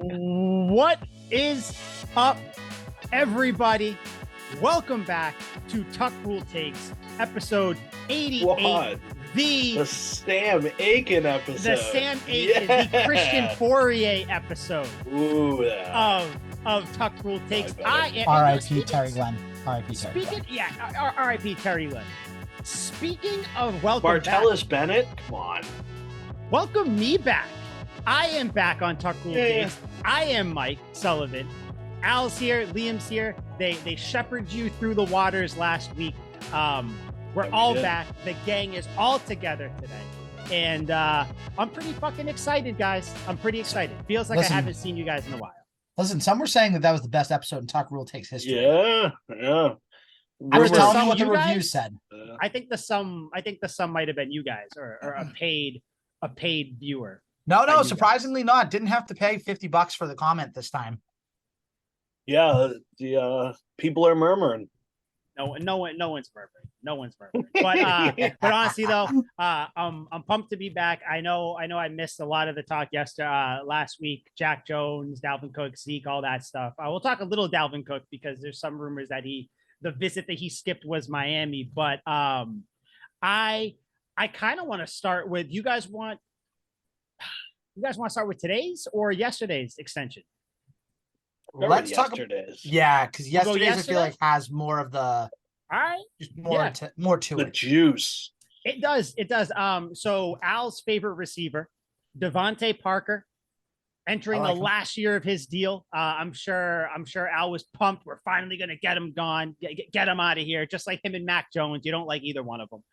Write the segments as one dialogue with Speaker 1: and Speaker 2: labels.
Speaker 1: What is up, everybody? Welcome back to Tuck Rule Takes, episode 88.
Speaker 2: What? The Sam Aiken episode.
Speaker 1: The Sam Aiken, the Christian Fourier episode.
Speaker 2: Ooh, yeah.
Speaker 1: of Tuck Rule Takes.
Speaker 3: R.I.P. Terry Glenn. R.I.P. Terry Glenn.
Speaker 1: R.I.P. Terry Glenn. Speaking of welcome
Speaker 2: Martellus
Speaker 1: back,
Speaker 2: Bennett, come on.
Speaker 1: welcome me back. I am back on Tuck Rule Takes. I am Mike Sullivan. Al's here, Liam's here. They shepherded you through the waters last week. We're all back. The gang is all together today. And I'm pretty fucking excited, guys. I'm pretty excited. Feels like I haven't seen you guys in a while.
Speaker 3: Listen, some were saying that was the best episode in Tuck Rule Takes history.
Speaker 2: Yeah.
Speaker 3: I was telling
Speaker 1: Some
Speaker 3: you what the
Speaker 1: you guys?
Speaker 3: reviews said.
Speaker 1: I think the sum might have been you guys or a paid viewer.
Speaker 3: No, surprisingly not. Didn't have to pay $50 for the comment this time.
Speaker 2: Yeah, the people are murmuring.
Speaker 1: No one's murmuring. But honestly though, I'm pumped to be back. I know I missed a lot of the talk last week. Jack Jones, Dalvin Cook, Zeke, all that stuff. We'll talk a little Dalvin Cook because there's some rumors that the visit that he skipped was Miami. But I kind of want to start with you guys want to start with today's or yesterday's extension?
Speaker 3: Let's talk
Speaker 2: yesterday's.
Speaker 3: Yeah, because yesterday's I
Speaker 1: yesterday?
Speaker 3: feel like has more of the
Speaker 1: All right.
Speaker 3: just more to
Speaker 2: The
Speaker 3: it.
Speaker 2: juice.
Speaker 1: It does. So Al's favorite receiver, Devontae Parker, entering
Speaker 3: I like
Speaker 1: the
Speaker 3: him.
Speaker 1: last year of his deal. I'm sure Al was pumped. We're finally gonna get him gone, get him out of here. Just like him and Mac Jones. You don't like either one of them.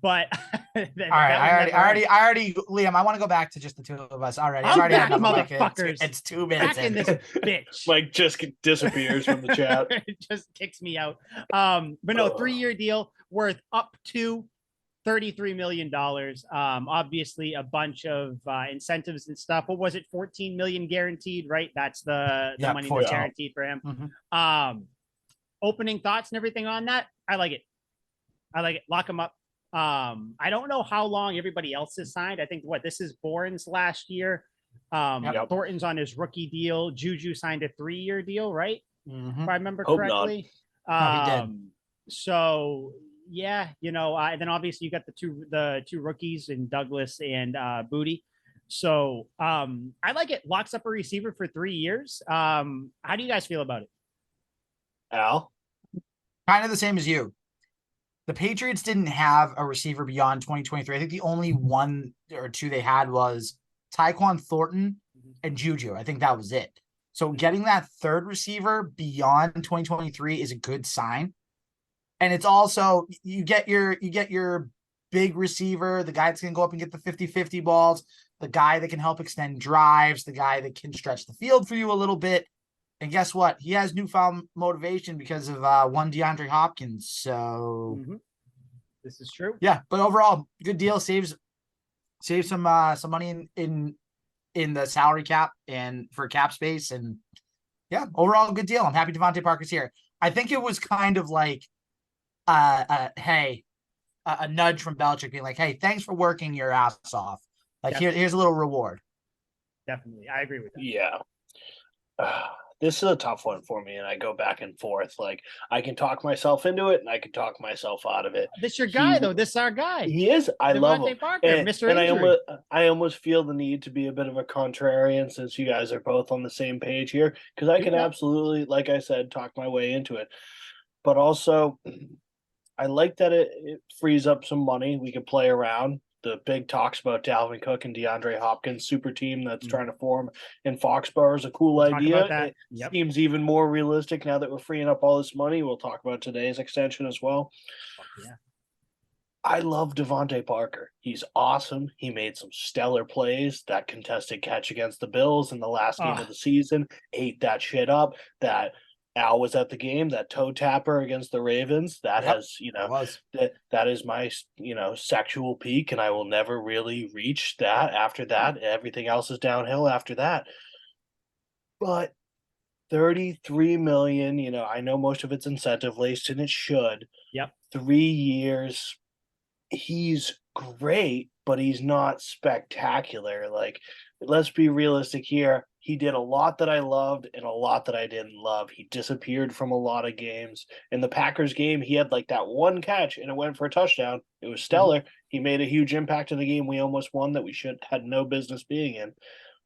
Speaker 1: But
Speaker 3: All right, I already, Liam. I want to go back to just the two of us already.
Speaker 1: I'm
Speaker 3: already
Speaker 1: back,
Speaker 3: had enough,
Speaker 1: motherfuckers.
Speaker 3: It's 2 minutes.
Speaker 1: back in this bitch.
Speaker 2: Mike just disappears from the chat.
Speaker 1: It just kicks me out. But no, 3-year deal worth up to $33 million. Obviously a bunch of incentives and stuff. What was it? 14 million guaranteed, right? That's the money that's guaranteed for him.
Speaker 3: Mm-hmm.
Speaker 1: Opening thoughts and everything on that. I like it. Lock him up. I don't know how long everybody else is signed. I think this is Bourne's last year. Thornton's on his rookie deal. Juju signed a 3-year deal, right?
Speaker 3: Mm-hmm.
Speaker 1: If I remember
Speaker 2: Hope
Speaker 1: correctly.
Speaker 3: No, he did.
Speaker 1: So yeah, and then obviously you got the two rookies in Douglas and Booty. So I like it. Locks up a receiver for 3 years. How do you guys feel about it?
Speaker 2: Al?
Speaker 3: Kind of the same as you. The Patriots didn't have a receiver beyond 2023. I think the only one or two they had was Tyquan Thornton and Juju. I think that was it. So getting that third receiver beyond 2023 is a good sign. And it's also you get your big receiver, the guy that's going to go up and get the 50-50 balls, the guy that can help extend drives, the guy that can stretch the field for you a little bit. And guess what? He has newfound motivation because of one DeAndre Hopkins. So
Speaker 1: this is true.
Speaker 3: Yeah, but overall, good deal. Saves some money in the salary cap and for cap space. And yeah, overall, good deal. I'm happy Devontae Parker's here. I think it was kind of like a nudge from Belichick being like, hey, thanks for working your ass off. Like here's a little reward.
Speaker 1: Definitely. I agree with that.
Speaker 2: Yeah. This is a tough one for me, and I go back and forth. Like, I can talk myself into it, and I can talk myself out of it.
Speaker 1: This your guy, though. This is our guy.
Speaker 2: He is. I love him.
Speaker 1: Parker,
Speaker 2: and
Speaker 1: Mr. Injury.
Speaker 2: I almost feel the need to be a bit of a contrarian since you guys are both on the same page here, because I can absolutely, like I said, talk my way into it. But also, I like that it frees up some money. We can play around. The big talks about Dalvin Cook and DeAndre Hopkins super team that's trying to form in Foxborough is a cool idea. It seems even more realistic now that we're freeing up all this money. We'll talk about today's extension as well.
Speaker 1: Yeah.
Speaker 2: I love Devontae Parker. He's awesome. He made some stellar plays. That contested catch against the Bills in the last game of the season ate that shit up. That Al was at the game, that toe tapper against the Ravens, that has, that is my, sexual peak, and I will never really reach that. After that, everything else is downhill after that. But 33 million, I know most of it's incentive laced, and it should. 3 years. He's great. but he's not spectacular. Like, let's be realistic here. He did a lot that I loved and a lot that I didn't love. He disappeared from a lot of games. In the Packers game, he had like that one catch and it went for a touchdown. It was stellar. He made a huge impact in the game we almost won that we had no business being in.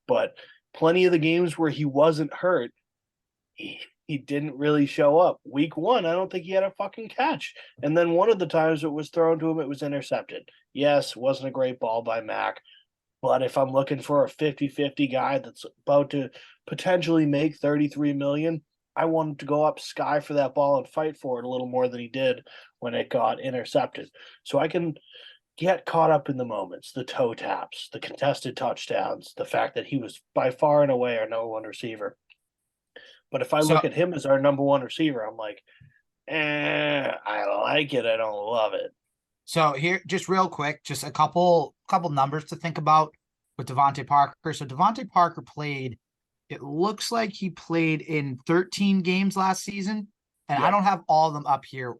Speaker 2: But plenty of the games where he wasn't hurt, he didn't really show up. Week 1, I don't think he had a fucking catch. And then one of the times it was thrown to him, it was intercepted. Yes, wasn't a great ball by Mac. But if I'm looking for a 50-50 guy that's about to potentially make $33 million, I want him to go up sky for that ball and fight for it a little more than he did when it got intercepted. So I can get caught up in the moments, the toe taps, the contested touchdowns, the fact that he was by far and away our number one receiver. But if I look at him as our number one receiver, I'm like, I like it. I don't love it.
Speaker 3: So here, just real quick, just a couple numbers to think about with Devontae Parker. So Devontae Parker played, it looks like he played in 13 games last season. And I don't have all of them up here,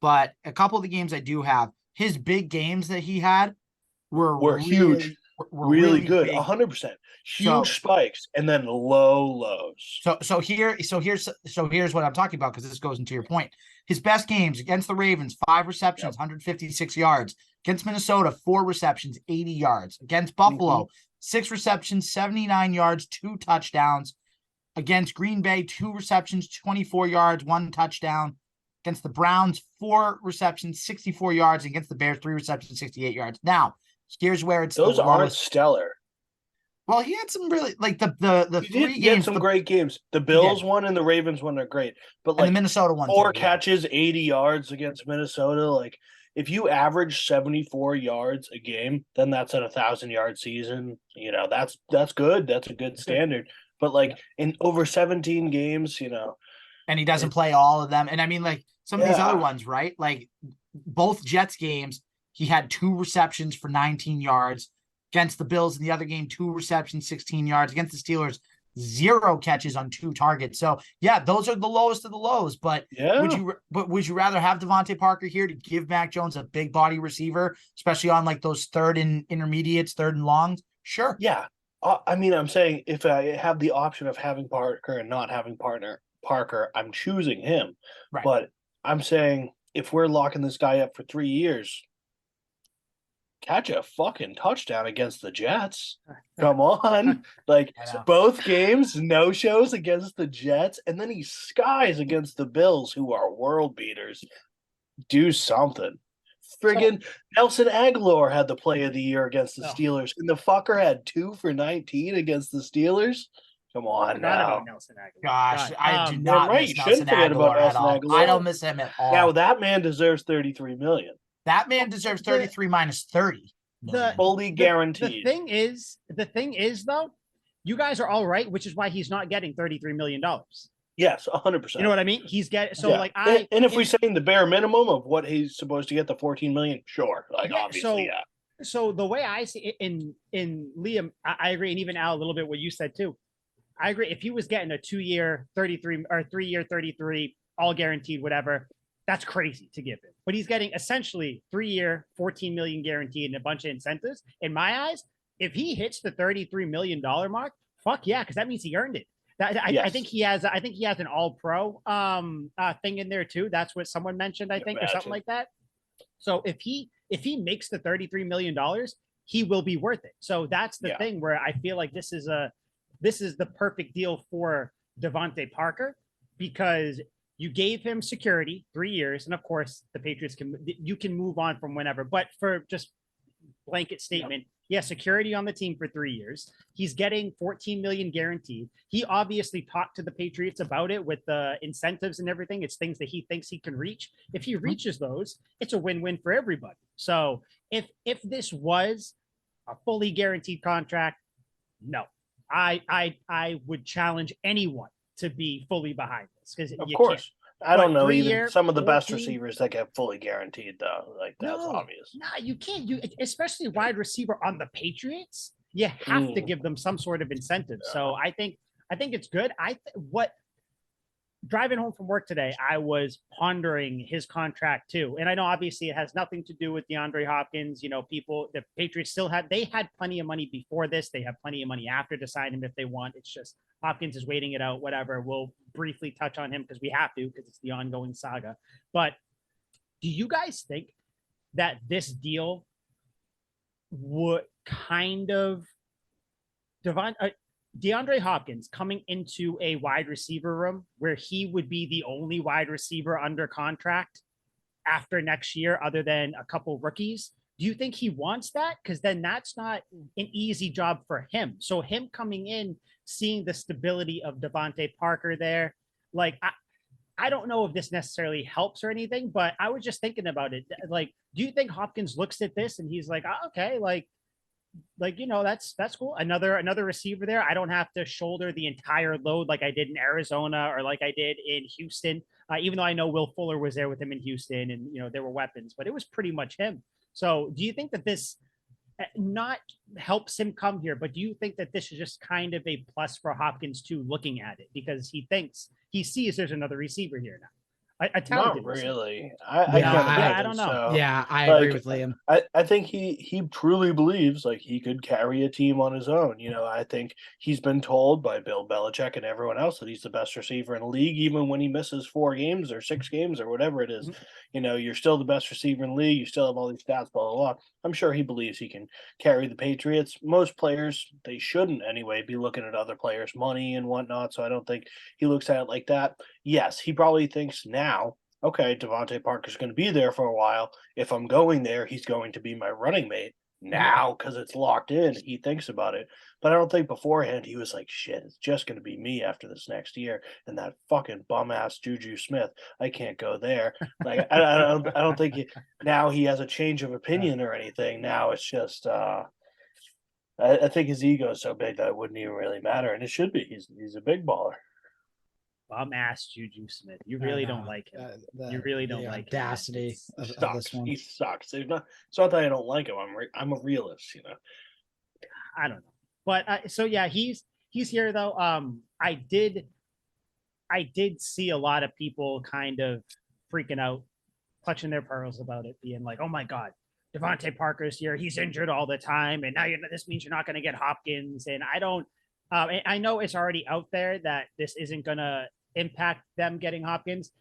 Speaker 3: but a couple of the games I do have, his big games that he had were
Speaker 2: huge. Really good, 100%. Huge spikes and then low lows.
Speaker 3: So here's what I'm talking about, because this goes into your point. His best games against the Ravens: 5 receptions, 156 yards. Against Minnesota, 4 receptions, 80 yards. Against Buffalo, 6 receptions, 79 yards, 2 touchdowns. Against Green Bay, 2 receptions, 24 yards, 1 touchdown. Against the Browns, 4 receptions, 64 yards. Against the Bears, 3 receptions, 68 yards. Now, here's where it's
Speaker 2: those aren't stellar.
Speaker 3: Well, he had some really the
Speaker 2: he
Speaker 3: 3
Speaker 2: did
Speaker 3: games.
Speaker 2: Some great games. The Bills one and the Ravens one are great, but like
Speaker 3: and the Minnesota one,
Speaker 2: 4 catches, 80 yards against Minnesota. Like, if you average 74 yards a game, then that's an 1,000-yard season. You know, that's good. That's a good standard. But like in over 17 games, you know,
Speaker 3: and he doesn't play all of them. And I mean, like some of these other ones, right? Like both Jets games, he had 2 receptions for 19 yards. Against the Bills in the other game, 2 receptions, 16 yards. Against the Steelers, 0 catches on 2 targets. So yeah, those are the lowest of the lows. But would you rather have Devontae Parker here to give Mac Jones a big body receiver, especially on like those 3rd and intermediates, 3rd and longs? Sure.
Speaker 2: Yeah. I mean, I'm saying if I have the option of having Parker and not having Parker, I'm choosing him.
Speaker 3: Right.
Speaker 2: But I'm saying if we're locking this guy up for 3 years, catch a fucking touchdown against the Jets. Come on. Like, both games, no shows against the Jets, and then he skies against the Bills, who are world beaters. Do something. Friggin' Nelson Aguilar had the play of the year against the Steelers, and the fucker had 2 for 19 against the Steelers. Come on now.
Speaker 3: Gosh, I do not miss Nelson Aguilar at all. I don't miss him at all.
Speaker 2: Now, that man deserves $33 million.
Speaker 3: That man deserves 33 minus 30.
Speaker 2: Fully guaranteed.
Speaker 1: The thing is, though, you guys are all right, which is why he's not getting $33 million.
Speaker 2: Yes, 100%.
Speaker 1: You know what I mean? He's getting
Speaker 2: and if we're saying the bare minimum of what he's supposed to get, the 14 million, sure. Like, obviously,
Speaker 1: So the way I see it in Liam, I agree, and even Al, a little bit what you said too. I agree. If he was getting a 2-year 33 or 3-year 33, all guaranteed, whatever, that's crazy to give him. But he's getting essentially 3-year, 14 million guaranteed and a bunch of incentives. In my eyes, if he hits the $33 million mark, fuck yeah, because that means he earned it. I think he has an all-pro thing in there too. That's what someone mentioned, I think, or something like that. So if he makes the $33 million, he will be worth it. So that's the thing where I feel like this is the perfect deal for Devontae Parker, because you gave him security, 3 years, and of course the Patriots you can move on from whenever. But for just blanket statement, security on the team for 3 years. He's getting 14 million guaranteed. He obviously talked to the Patriots about it with the incentives and everything. It's things that he thinks he can reach. If he reaches those, it's a win-win for everybody. So if this was a fully guaranteed contract, no, I would challenge anyone to be fully behind this, because
Speaker 2: of course. I don't know even some of the best receivers that get fully guaranteed though. Like, that's obvious.
Speaker 1: No, you can't. You especially wide receiver on the Patriots. You have to give them some sort of incentive. So I think it's good. driving home from work today, I was pondering his contract too. And I know obviously it has nothing to do with DeAndre Hopkins. You know, the Patriots they had plenty of money before this. They have plenty of money after to sign him if they want. It's just Hopkins is waiting it out, whatever. We'll briefly touch on him because we have to, because it's the ongoing saga. But do you guys think that this deal would kind of DeAndre Hopkins coming into a wide receiver room where he would be the only wide receiver under contract after next year, other than a couple rookies? Do you think he wants that? Because then that's not an easy job for him. So him coming in, seeing the stability of Devontae Parker there, like I don't know if this necessarily helps or anything, but I was just thinking about it. Like, do you think Hopkins looks at this and he's like, oh, okay, like, you know, that's cool. Another receiver there. I don't have to shoulder the entire load like I did in Arizona or like I did in Houston. Even though I know Will Fuller was there with him in Houston, and you know there were weapons, but it was pretty much him. So, do you think that this not helps him come here, but do you think that this is just kind of a plus for Hopkins too, looking at it, because he sees there's another receiver here now?
Speaker 2: Not really.
Speaker 1: I don't know.
Speaker 2: So.
Speaker 3: Yeah, I agree with Liam.
Speaker 2: I think he truly believes like he could carry a team on his own. You know, I think he's been told by Bill Belichick and everyone else that he's the best receiver in the league, even when he misses 4 games or 6 games or whatever it is. Mm-hmm. You know, you're still the best receiver in the league. You still have all these stats, blah, blah, blah. I'm sure he believes he can carry the Patriots. Most players, they shouldn't anyway, be looking at other players' money and whatnot. So I don't think he looks at it like that. Yes, he probably thinks now, okay, Devontae Parker's going to be there for a while. If I'm going there, he's going to be my running mate. Now, because it's locked in, he thinks about it. But I don't think beforehand he was like, shit, it's just going to be me after this next year. And that fucking bum-ass Juju Smith, I can't go there. Like, I don't think now he has a change of opinion or anything. Now it's just I think his ego is so big that it wouldn't even really matter. And it should be. He's a big baller.
Speaker 1: Bum-ass Juju Smith. You really don't like him. You really don't like
Speaker 3: audacity
Speaker 1: him.
Speaker 3: Of this one.
Speaker 2: He sucks. It's not that I don't like him. I'm a realist, you know.
Speaker 1: I don't know, but so yeah, he's here though. I did see a lot of people kind of freaking out, clutching their pearls about it, being like, "Oh my God, Devontae Parker's here. He's injured all the time, and now this means you're not going to get Hopkins." And I don't. I know it's already out there that this isn't going to impact them getting Hopkins.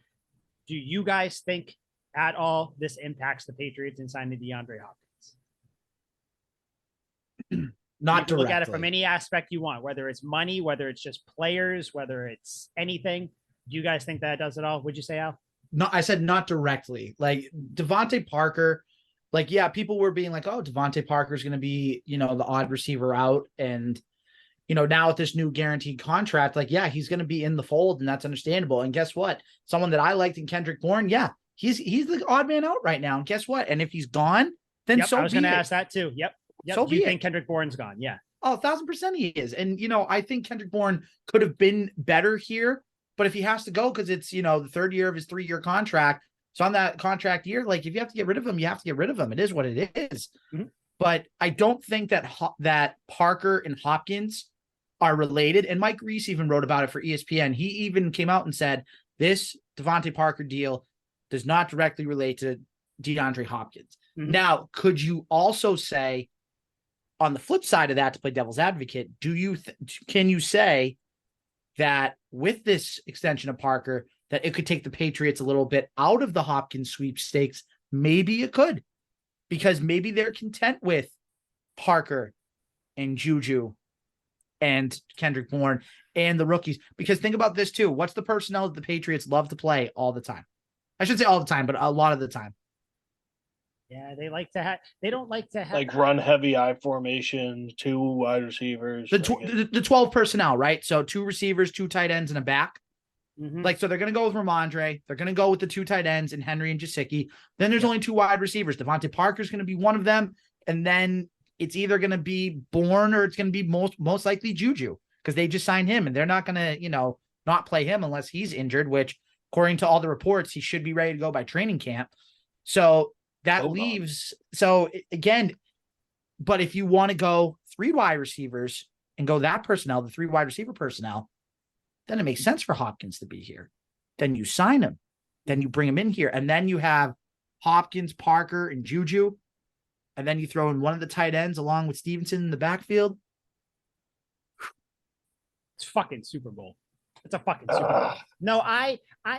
Speaker 1: Do you guys think at all this impacts the Patriots in signing DeAndre Hopkins?
Speaker 3: Not directly.
Speaker 1: Look at it from any aspect you want, whether it's money, whether it's just players, whether it's anything. Do you guys think that does it all? Would you say, Al?
Speaker 3: No, I said not directly. Like Devontae Parker, like, yeah, people were being like, oh, Devontae Parker's going to be, you know, the odd receiver out. And, you know, now with this new guaranteed contract, like, yeah, he's going to be in the fold, and that's understandable. And guess what? Someone that I liked in Kendrick Bourne, yeah, he's the odd man out right now. And guess what? And if he's gone, then
Speaker 1: I was going to ask that too. Yep.
Speaker 3: So
Speaker 1: do you think Kendrick Bourne's gone? Yeah.
Speaker 3: Oh, 1,000% he is. And, you know, I think Kendrick Bourne could have been better here, but if he has to go, because it's, you know, the 3rd year of his 3-year contract. So on that contract year, like, if you have to get rid of him, you have to get rid of him. It is what it is. Mm-hmm. But I don't think that Parker and Hopkins are related. And Mike Reese even wrote about it for ESPN. He even came out and said, this Devontae Parker deal does not directly relate to DeAndre Hopkins. Mm-hmm. Now, could you also say, on the flip side of that, to play devil's advocate, can you say that with this extension of Parker, that it could take the Patriots a little bit out of the Hopkins sweepstakes? Maybe it could, because maybe they're content with Parker and Juju and Kendrick Bourne and the rookies. Because think about this too. What's the personnel that the Patriots love to play all the time? I shouldn't say all the time, but a lot of the time.
Speaker 1: Yeah, they don't like to have
Speaker 2: like run heavy I formation, 2 wide receivers.
Speaker 3: The 12 personnel, right? So 2 receivers, 2 tight ends, and a back. Mm-hmm. Like, so they're going to go with Ramondre. They're going to go with the 2 tight ends and Henry and Gesicki. Then there's only 2 wide receivers. Devontae Parker's going to be one of them. And then it's either going to be Bourne or it's going to be most likely Juju, because they just signed him and they're not going to, you know, not play him unless he's injured, which according to all the reports, he should be ready to go by training camp. So that leaves. So again, but if you want to go 3 wide receivers and go that personnel, the 3 wide receiver personnel, then it makes sense for Hopkins to be here. then you sign him. Then you bring him in here. And then you have Hopkins, Parker, and Juju. And then you throw in one of the tight ends along with Stevenson in the backfield.
Speaker 1: It's fucking Super Bowl. It's a fucking Super Bowl. No,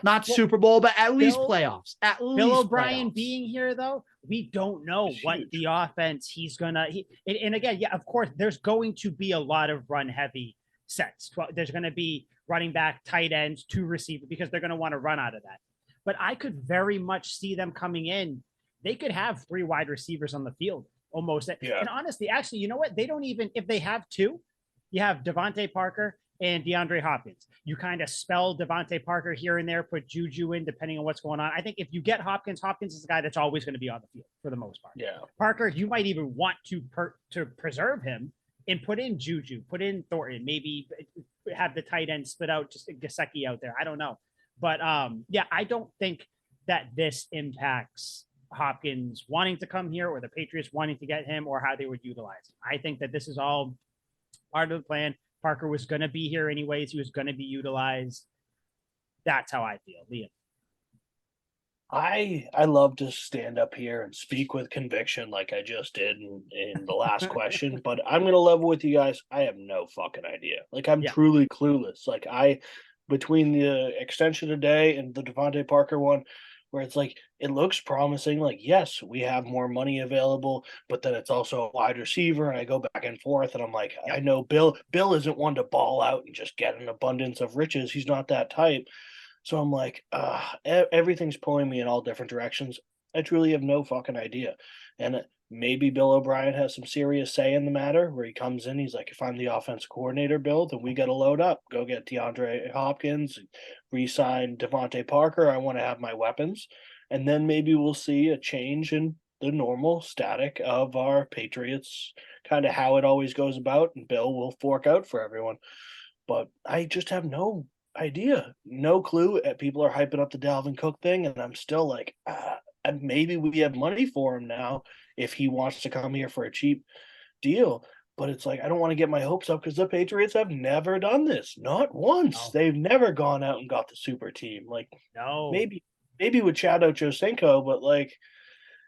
Speaker 3: Not Super Bowl, but at least playoffs. At least
Speaker 1: Bill O'Brien
Speaker 3: playoffs.
Speaker 1: being here, though, we don't know what the offense he's gonna. And again, yeah, of course, there's going to be a lot of run heavy sets. There's going to be running back, tight ends, 2 receivers because they're going to want to run out of that. But I could very much see them coming in. They could have 3 wide receivers on the field almost. Yeah. And honestly, actually, you know what? They don't even, if they have 2, you have Devontae Parker and DeAndre Hopkins. You kind of spell Devontae Parker here and there, put Juju in, depending on what's going on. I think if you get Hopkins is a guy that's always going to be on the field for the most part.
Speaker 2: Yeah.
Speaker 1: Parker, you might even want to preserve him and put in Juju, put in Thornton, maybe have the tight end split out, just Gesicki out there. I don't know. But yeah, I don't think that this impacts Hopkins wanting to come here or the Patriots wanting to get him or how they would utilize him. I think that this is all part of the plan. Parker was going to be here anyways. He was going to be utilized. That's how I feel. Liam.
Speaker 2: I love to stand up here and speak with conviction like I just did in the last question, but I'm going to level with you guys. I have no fucking idea. Like, I'm truly clueless. Like, between the extension today and the Devontae Parker one, where it's like, it looks promising. Like, yes, we have more money available, but then it's also a wide receiver, and I go back and forth, and I'm like, I know Bill isn't one to ball out and just get an abundance of riches. He's not that type. So I'm like, everything's pulling me in all different directions. I truly have no fucking idea. And maybe Bill O'Brien has some serious say in the matter where he comes in. He's like, if I'm the offensive coordinator, Bill, then we got to load up. Go get DeAndre Hopkins, re-sign Devontae Parker. I want to have my weapons. And then maybe we'll see a change in the normal static of our Patriots, kind of how it always goes about. And Bill will fork out for everyone. But I just have no idea, no clue. People are hyping up the Dalvin Cook thing, and I'm still like, maybe we have money for him now if he wants to come here for a cheap deal. But it's like, I don't want to get my hopes up because the Patriots have never done this, not once. No. They've never gone out and got the super team. Like, no, maybe with Chad Ochocinco, but like,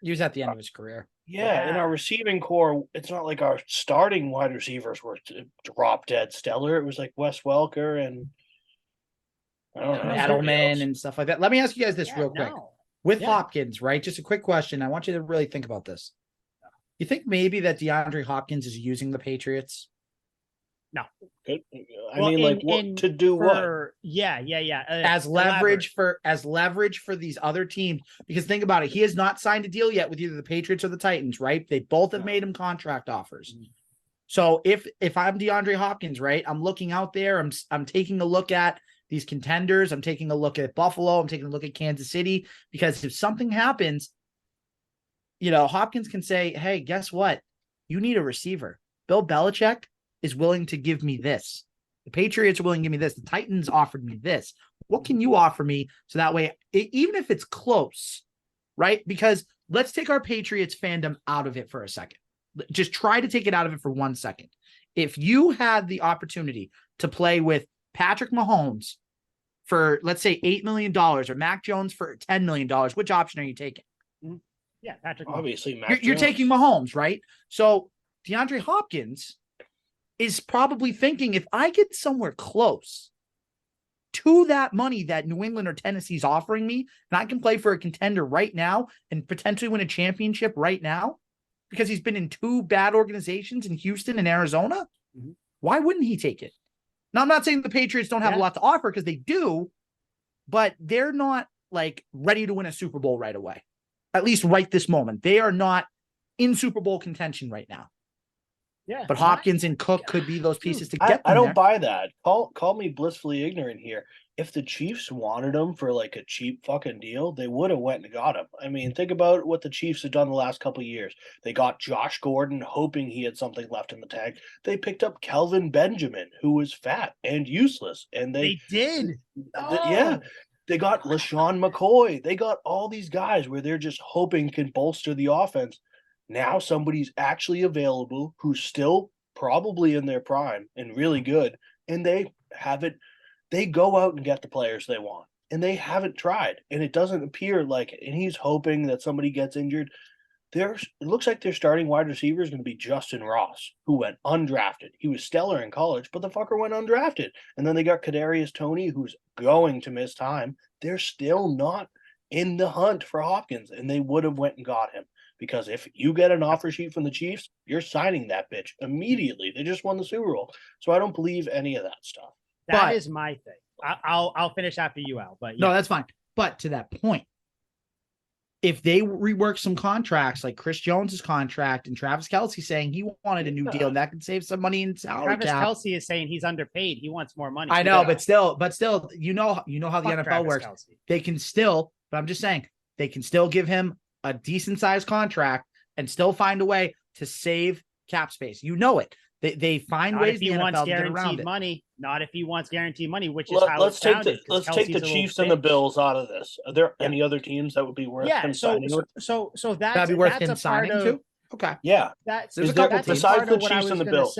Speaker 3: he was at the end of his career.
Speaker 2: Yeah, in our receiving core, it's not like our starting wide receivers were drop dead stellar. It was like Wes Welker and I don't know,
Speaker 3: Edelman and stuff like that. Let me ask you guys this real quick. With Hopkins, right? Just a quick question. I want you to really think about this. You think maybe that DeAndre Hopkins is using the Patriots?
Speaker 1: No.
Speaker 2: I mean, like, what to do? What?
Speaker 1: Yeah.
Speaker 3: As leverage for these other teams. Because think about it, he has not signed a deal yet with either the Patriots or the Titans, right? They both have made him contract offers. Mm-hmm. So if I'm DeAndre Hopkins, right, I'm looking out there. I'm taking a look at these contenders. I'm taking a look at Buffalo. I'm taking a look at Kansas City, because if something happens, Hopkins can say, hey, guess what? You need a receiver. Bill Belichick is willing to give me this. The Patriots are willing to give me this. The Titans offered me this. What can you offer me? So that way, even if it's close, right? Because let's take our Patriots fandom out of it for a second. Just try to take it out of it for 1 second. If you had the opportunity to play with Patrick Mahomes for, let's say, $8 million or Mac Jones for $10 million, which option are you taking?
Speaker 1: Yeah, Patrick Mahomes.
Speaker 2: Obviously, Mac
Speaker 3: you're taking Mahomes, right? So DeAndre Hopkins is probably thinking, if I get somewhere close to that money that New England or Tennessee's offering me, and I can play for a contender right now and potentially win a championship right now, because he's been in 2 bad organizations in Houston and Arizona, why wouldn't he take it? Now, I'm not saying the Patriots don't have a lot to offer, because they do, but they're not like ready to win a Super Bowl right away. At least right this moment. They are not in Super Bowl contention right now.
Speaker 2: Yeah.
Speaker 3: But Hopkins and Cook could be those pieces to get them
Speaker 2: I don't buy that. Call me blissfully ignorant here. If the Chiefs wanted him for like a cheap fucking deal, they would have went and got him. I mean, think about what the Chiefs have done the last couple of years. They got Josh Gordon, hoping he had something left in the tank. They picked up Kelvin Benjamin, who was fat and useless. And they
Speaker 1: did.
Speaker 2: Yeah. They got LaShawn McCoy. They got all these guys where they're just hoping can bolster the offense. Now somebody's actually available who's still probably in their prime and really good, and they have it. They go out and get the players they want. and they haven't tried. And it doesn't appear like, and he's hoping that somebody gets injured. It looks like their starting wide receiver is going to be Justin Ross, who went undrafted. He was stellar in college, but the fucker went undrafted. And then they got Kadarius Toney, who's going to miss time. They're still not in the hunt for Hopkins, and they would have went and got him. Because if you get an offer sheet from the Chiefs, you're signing that bitch immediately. They just won the Super Bowl. So I don't believe any of that stuff.
Speaker 1: That is my thing. I'll finish after you, Al. But
Speaker 3: no, that's fine. But to that point, if they rework some contracts like Chris Jones's contract and Travis Kelce saying he wanted a new deal, and that could save some money in salary
Speaker 1: Travis Kelce is saying he's underpaid. He wants more money.
Speaker 3: I know, but still, you know how the NFL
Speaker 1: Travis
Speaker 3: works.
Speaker 1: Kelce.
Speaker 3: They can still, but I'm just saying, they can still give him a decent sized contract and still find a way to save cap space. You know it. They find
Speaker 1: not
Speaker 3: ways
Speaker 1: if he
Speaker 3: the NFL
Speaker 1: wants
Speaker 3: to get around
Speaker 1: guaranteed
Speaker 3: it.
Speaker 1: money. Not if he wants guaranteed money, which is how
Speaker 2: let's take
Speaker 1: the
Speaker 2: Chiefs and the Bills out of this. Are there any other teams that would be worth him signing with?
Speaker 1: So
Speaker 3: that'd be worth him signing too. Okay,
Speaker 2: yeah,
Speaker 3: there's a couple teams
Speaker 2: besides the Chiefs and the Bills.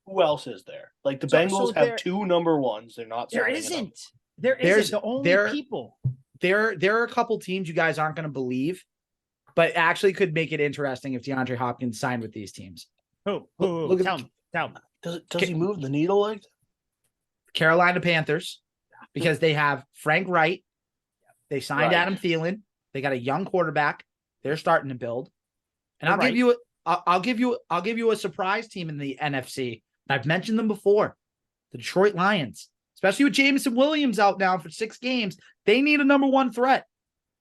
Speaker 2: Who else is there? Like the Bengals have two number ones. They're not.
Speaker 1: There isn't. There's the only people.
Speaker 3: There are a couple teams you guys aren't going to believe, but actually could make it interesting if DeAndre Hopkins signed with these teams.
Speaker 1: Who? Tell me.
Speaker 2: Does he move the needle like that?
Speaker 3: Carolina Panthers, because they have Frank Wright. They signed Adam Thielen. They got a young quarterback. They're starting to build. And I'll give you a surprise team in the NFC. I've mentioned them before. The Detroit Lions, especially with Jameson Williams out now for 6 games, they need a number 1 threat.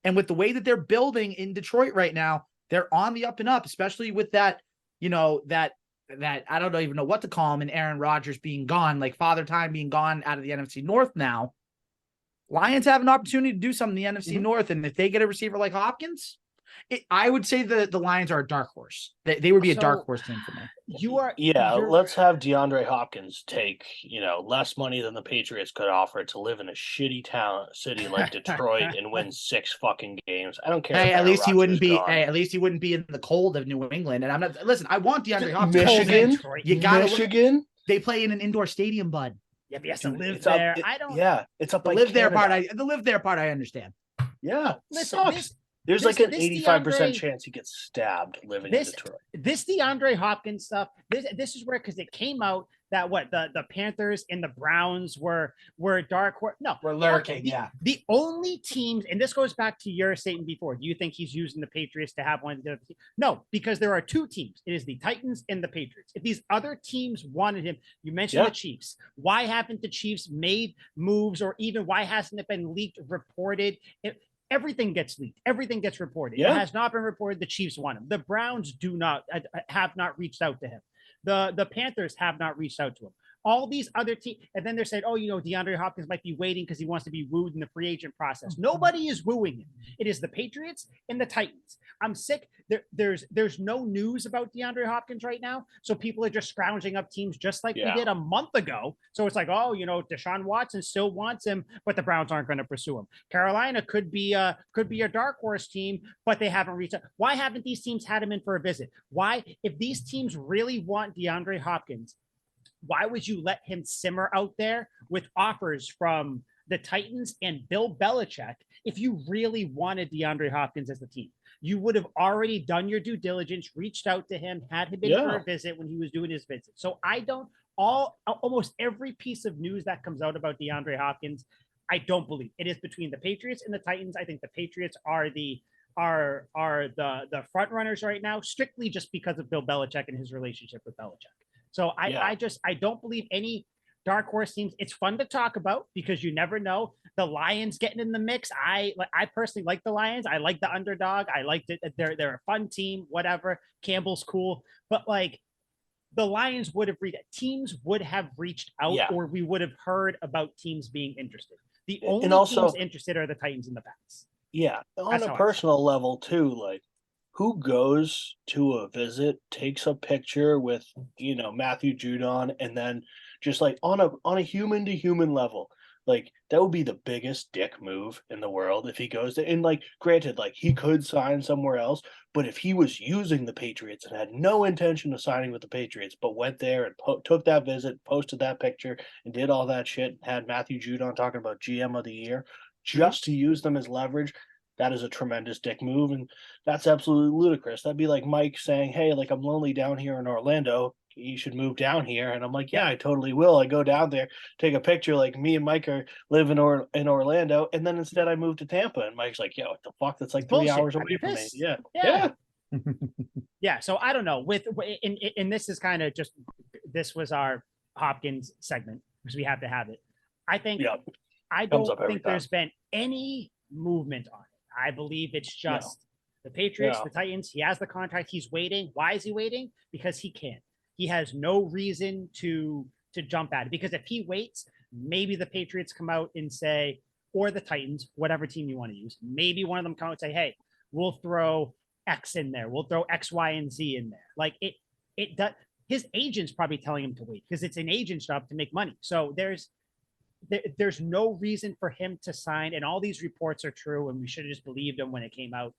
Speaker 3: And with the way that they're building in Detroit right now, they're on the up and up, especially with that, that I don't even know what to call him, and Aaron Rodgers being gone, like Father Time being gone out of the NFC North now. Lions have an opportunity to do something in the NFC North, and if they get a receiver like Hopkins, I would say the Lions are a dark horse. They would be a dark horse team for me.
Speaker 2: Let's have DeAndre Hopkins take, less money than the Patriots could offer to live in a shitty city like Detroit and win 6 fucking games. I don't care.
Speaker 3: Hey, at least he wouldn't be. Hey, at least he wouldn't be in the cold of New England. And I'm not. Listen, I want DeAndre Hopkins.
Speaker 2: Michigan.
Speaker 3: You got
Speaker 2: Michigan.
Speaker 3: They play in an indoor stadium, bud.
Speaker 1: Yeah, but he has to live there. I don't.
Speaker 2: Yeah, it's up.
Speaker 3: The live there part. The live there part. I understand.
Speaker 2: Yeah,
Speaker 1: listen,
Speaker 2: sucks. There's like an 85% chance he gets stabbed living in Detroit.
Speaker 1: This DeAndre Hopkins stuff, this is where, because it came out that the Panthers and the Browns were dark horse. No,
Speaker 3: we're lurking. Yeah.
Speaker 1: The only teams, and this goes back to your statement before. Do you think he's using the Patriots to have one? No, because there are 2 teams. It is the Titans and the Patriots. If these other teams wanted him, you mentioned the Chiefs. Why haven't the Chiefs made moves, or even why hasn't it been leaked, reported? Everything gets leaked. Everything gets reported. It has not been reported. The Chiefs want him. The Browns have not reached out to him. The Panthers have not reached out to him. All these other teams, and then they're saying, DeAndre Hopkins might be waiting because he wants to be wooed in the free agent process. Nobody is wooing him. It is the Patriots and the Titans. I'm sick. There's no news about DeAndre Hopkins right now, so people are just scrounging up teams just like we did a month ago. So it's like, Deshaun Watson still wants him, but the Browns aren't going to pursue him. Carolina could be a dark horse team, but they haven't reached out. Why haven't these teams had him in for a visit? Why, if these teams really want DeAndre Hopkins, why would you let him simmer out there with offers from the Titans and Bill Belichick if you really wanted DeAndre Hopkins as the team? You would have already done your due diligence, reached out to him, had him in for a visit when he was doing his visit. So almost every piece of news that comes out about DeAndre Hopkins, I don't believe. It is between the Patriots and the Titans. I think the Patriots are the front runners right now, strictly just because of Bill Belichick and his relationship with Belichick. So I don't believe any dark horse teams. It's fun to talk about because you never know. The Lions getting in the mix. I personally like the Lions. I like the underdog. I liked it. They're a fun team. Whatever. Campbell's cool, but the Lions teams would have reached out, or we would have heard about teams being interested. The only teams interested are the Titans and the Pats.
Speaker 2: Yeah, on a personal level too, who goes to a visit, takes a picture with, Matthew Judon, and then just on a human to human level, that would be the biggest dick move in the world if he goes there. And granted, he could sign somewhere else, but if he was using the Patriots and had no intention of signing with the Patriots, but went there and took that visit, posted that picture, and did all that shit, and had Matthew Judon talking about GM of the year, just to use them as leverage, that is a tremendous dick move. And that's absolutely ludicrous. That'd be like Mike saying, hey, like, I'm lonely down here in Orlando. You should move down here. And I'm like, yeah, I totally will. I go down there, take a picture. Like, me and Mike are living in Orlando. And then instead I moved to Tampa. And Mike's like, yeah, what the fuck? That's like 3 hours away from me. Yeah. Yeah.
Speaker 1: Yeah. So I don't know. And this is kind of just, this was our Hopkins segment because we have to have it. I think, I don't think there's been any movement on it. I believe it's just the Patriots, the Titans. He has the contract. He's waiting. Why is he waiting? Because he can. He has no reason to jump at it. Because if he waits, maybe the Patriots come out and say, or the Titans, whatever team you want to use, maybe one of them come out and say, hey, we'll throw X in there. We'll throw X, Y, and Z in there. Like it does. His agent's probably telling him to wait because it's an agent's job to make money. So there's no reason for him to sign. And all these reports are true. And we should have just believed them when it came out.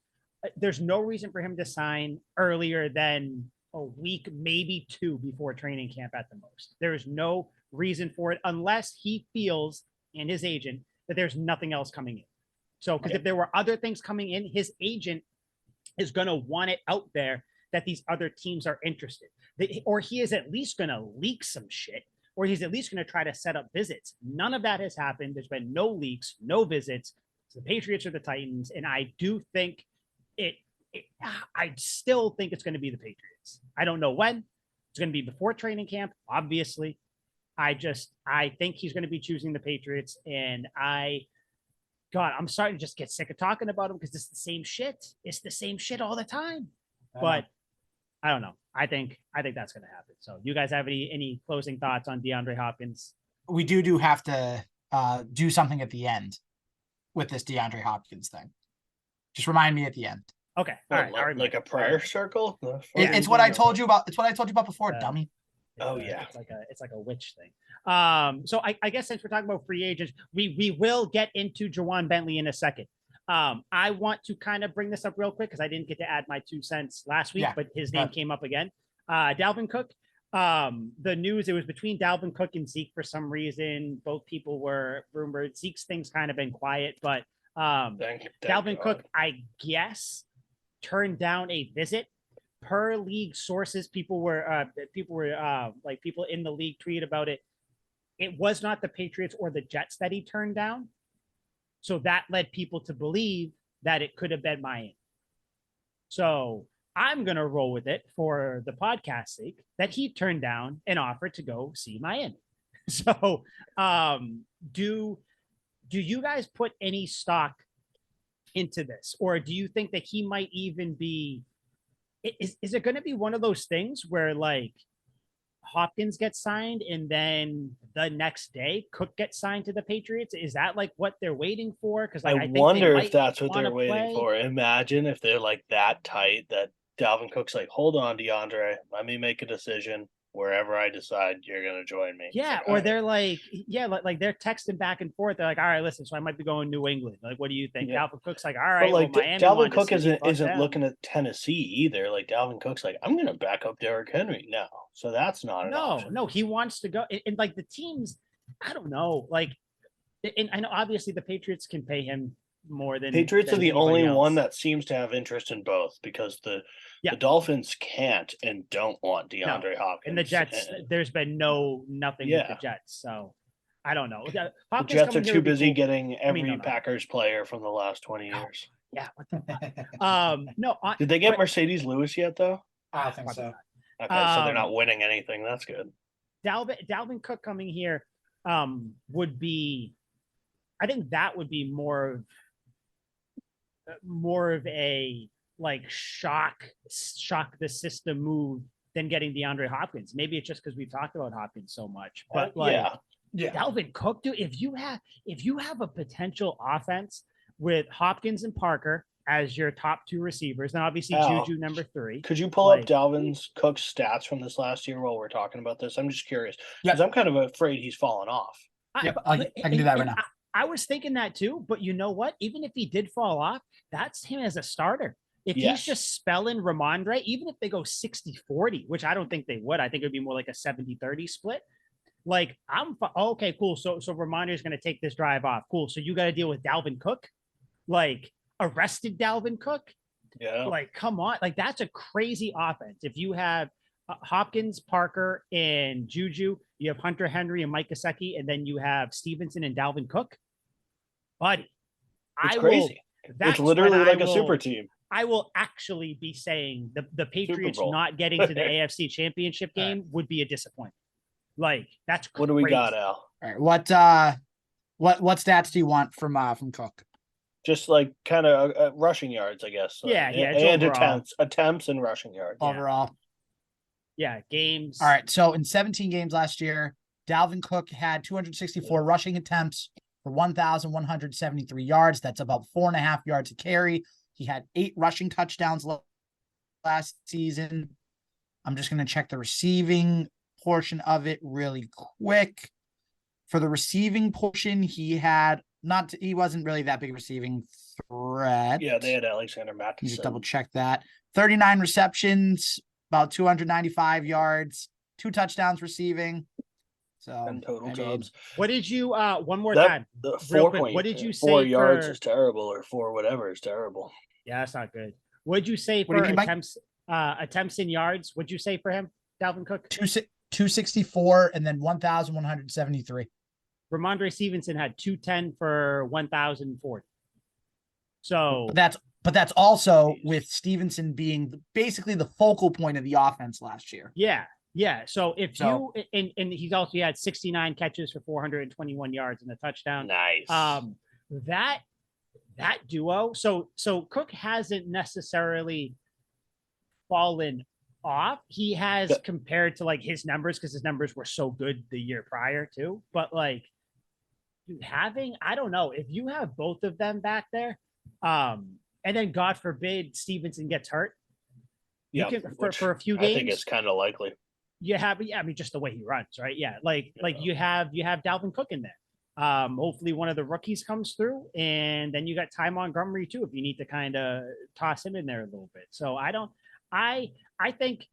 Speaker 1: There's no reason for him to sign earlier than a week, maybe 2 before training camp at the most. There is no reason for it unless he feels, and his agent, that there's nothing else coming in. So, because if there were other things coming in, his agent is going to want it out there that these other teams are interested. Or he is at least going to leak some shit, or he's at least going to try to set up visits. None of that has happened. There's been no leaks, no visits. It's the Patriots or the Titans. And I do think I still think it's going to be the Patriots. I don't know when. It's going to be before training camp, obviously. I think he's going to be choosing the Patriots. And I'm starting to just get sick of talking about him because it's the same shit. It's the same shit all the time. But I don't know. I think that's going to happen. So you guys have any closing thoughts on DeAndre Hopkins?
Speaker 3: We do have to do something at the end with this DeAndre Hopkins thing. Just remind me at the end.
Speaker 1: Okay. All right.
Speaker 2: Like a prayer circle?
Speaker 3: It's what I told you about. It's what I told you about before, dummy.
Speaker 1: It's like a witch thing. So I guess since we're talking about free agents, we will get into Jawan Bentley in a second. I want to kind of bring this up real quick because I didn't get to add my 2 cents last week, but his name came up again. Dalvin Cook. The news, it was between Dalvin Cook and Zeke for some reason. Both people were rumored. Zeke's thing's kind of been quiet, but Dalvin Cook, I guess, turned down a visit. Per league sources, people in the league tweeted about it. It was not the Patriots or the Jets that he turned down. So that led people to believe that it could have been Miami. So I'm going to roll with it for the podcast's sake that he turned down an offer to go see Miami. So do you guys put any stock into this? Or do you think that he might even be, is it going to be one of those things where like Hopkins gets signed and then the next day Cook gets signed to the Patriots? Is that like what they're waiting for? Because like, I
Speaker 2: wonder if that's what they're waiting for. Imagine if they're like that tight that Dalvin Cook's like, hold on, DeAndre, let me make a decision. Wherever I decide you're going to join me.
Speaker 1: Yeah. Or they're like, like they're texting back and forth. They're like, all right, listen, so I might be going New England. Like, what do you think? Yeah. Dalvin Cook's like, all right,
Speaker 2: but like
Speaker 1: Miami
Speaker 2: Dalvin Cook isn't looking at Tennessee either. Like Dalvin Cook's like, I'm going to back up Derrick Henry now. So that's not an option.
Speaker 1: No, he wants to go. And like the teams, I don't know. Like, and I know obviously the Patriots can pay him more than
Speaker 2: Patriots
Speaker 1: than
Speaker 2: are the only
Speaker 1: else.
Speaker 2: one that seems to have interest in both because the Dolphins can't and don't want DeAndre Hopkins.
Speaker 1: And the Jets, there's been nothing with the Jets. So I don't know.
Speaker 2: The Jets are too busy getting every Packers player from the last 20 years.
Speaker 1: Yeah. What the no.
Speaker 2: Did they get Mercedes Lewis yet though?
Speaker 3: I think so.
Speaker 2: Okay, so they're not winning anything. That's good.
Speaker 1: Dalvin Cook coming here would be, I think that would be more of a like shock the system move than getting DeAndre Hopkins. Maybe it's just because we've talked about Hopkins so much, but Dalvin Cook, dude, if you have a potential offense with Hopkins and Parker as your top 2 receivers, and obviously Juju number 3.
Speaker 2: Could you pull up Dalvin Cook's stats from this last year while we're talking about this? I'm just curious because I'm kind of afraid he's fallen off.
Speaker 3: I can do that right now.
Speaker 1: I was thinking that too, but you know what? Even if he did fall off, that's him as a starter. If he's just spelling Ramondre, even if they go 60-40, which I don't think they would, I think it would be more like a 70-30 split. Like, okay, cool. So Ramonder's going to take this drive off. Cool. So you got to deal with Dalvin Cook, like arrested Dalvin Cook.
Speaker 2: Yeah.
Speaker 1: Like, come on. Like, that's a crazy offense. If you have Hopkins, Parker, and Juju, you have Hunter Henry and Mike Gesicki, and then you have Stevenson and Dalvin Cook. Buddy,
Speaker 2: it's crazy. It's literally like a super team.
Speaker 1: I will actually be saying the Patriots not getting to the AFC Championship game would be a disappointment. Like, that's crazy.
Speaker 2: What do we got, Al?
Speaker 3: All right, what stats do you want from Cook?
Speaker 2: Just like kind of rushing yards, I guess.
Speaker 1: Yeah,
Speaker 2: and attempts and rushing yards
Speaker 3: overall.
Speaker 1: Yeah, games.
Speaker 3: All right, so in 17 games last year, Dalvin Cook had 264 rushing attempts for 1,173 yards. That's about 4.5 yards a carry. He had 8 rushing touchdowns last season. I'm just going to check the receiving portion of it really quick. For the receiving portion, he wasn't really that big receiving threat.
Speaker 2: Yeah, they had Alexander Mattison.
Speaker 3: Just double check that. 39 receptions, about 295 yards, 2 touchdowns receiving. So
Speaker 2: and total jobs.
Speaker 1: What did you one more time?
Speaker 2: Real quick, what
Speaker 1: did you say?
Speaker 2: 4 yards is terrible, or 4 whatever is terrible.
Speaker 1: Yeah, that's not good. What did you say for attempts in yards? What'd you say for him, Dalvin Cook?
Speaker 3: 264 and then 1,173.
Speaker 1: Ramondre Stevenson had 210 for 1,040. So
Speaker 3: but that's also with Stevenson being basically the focal point of the offense last year.
Speaker 1: Yeah. So and he's also had 69 catches for 421 yards and a touchdown.
Speaker 2: Nice.
Speaker 1: That duo. So Cook hasn't necessarily fallen off. He has compared to like his numbers, because his numbers were so good the year prior too. But like I don't know, if you have both of them back there, and then God forbid Stevenson gets hurt.
Speaker 2: Yeah,
Speaker 1: you can, for a few games.
Speaker 2: I think it's kind of likely.
Speaker 1: I mean, just the way he runs, right? Yeah, like you have Dalvin Cook in there. Hopefully one of the rookies comes through, and then you got Ty Montgomery too, if you need to kind of toss him in there a little bit. So I think,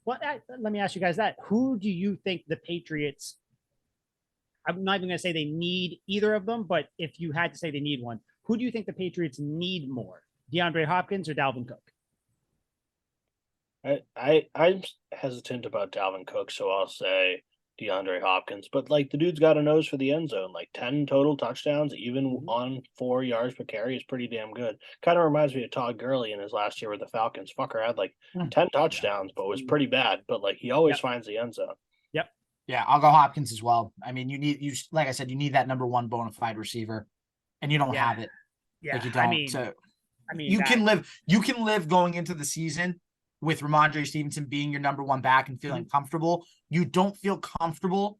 Speaker 1: let me ask you guys that. Who do you think the Patriots, I'm not even going to say they need either of them, but if you had to say they need one, who do you think the Patriots need more? DeAndre Hopkins or Dalvin Cook?
Speaker 2: I'm hesitant about Dalvin Cook, so I'll say DeAndre Hopkins. But like, the dude's got a nose for the end zone. Like 10 total touchdowns, even on 4 yards per carry, is pretty damn good. Kind of reminds me of Todd Gurley in his last year with the Falcons. Fucker had like 10 touchdowns, but was pretty bad. But like, he always finds the end zone.
Speaker 1: Yep.
Speaker 3: Yeah, I'll go Hopkins as well. I mean, like I said, you need that number 1 bona fide receiver, and you don't have it.
Speaker 1: Yeah,
Speaker 3: like you don't. I mean, you can live going into the season with Ramondre Stevenson being your number 1 back and feeling comfortable. You don't feel comfortable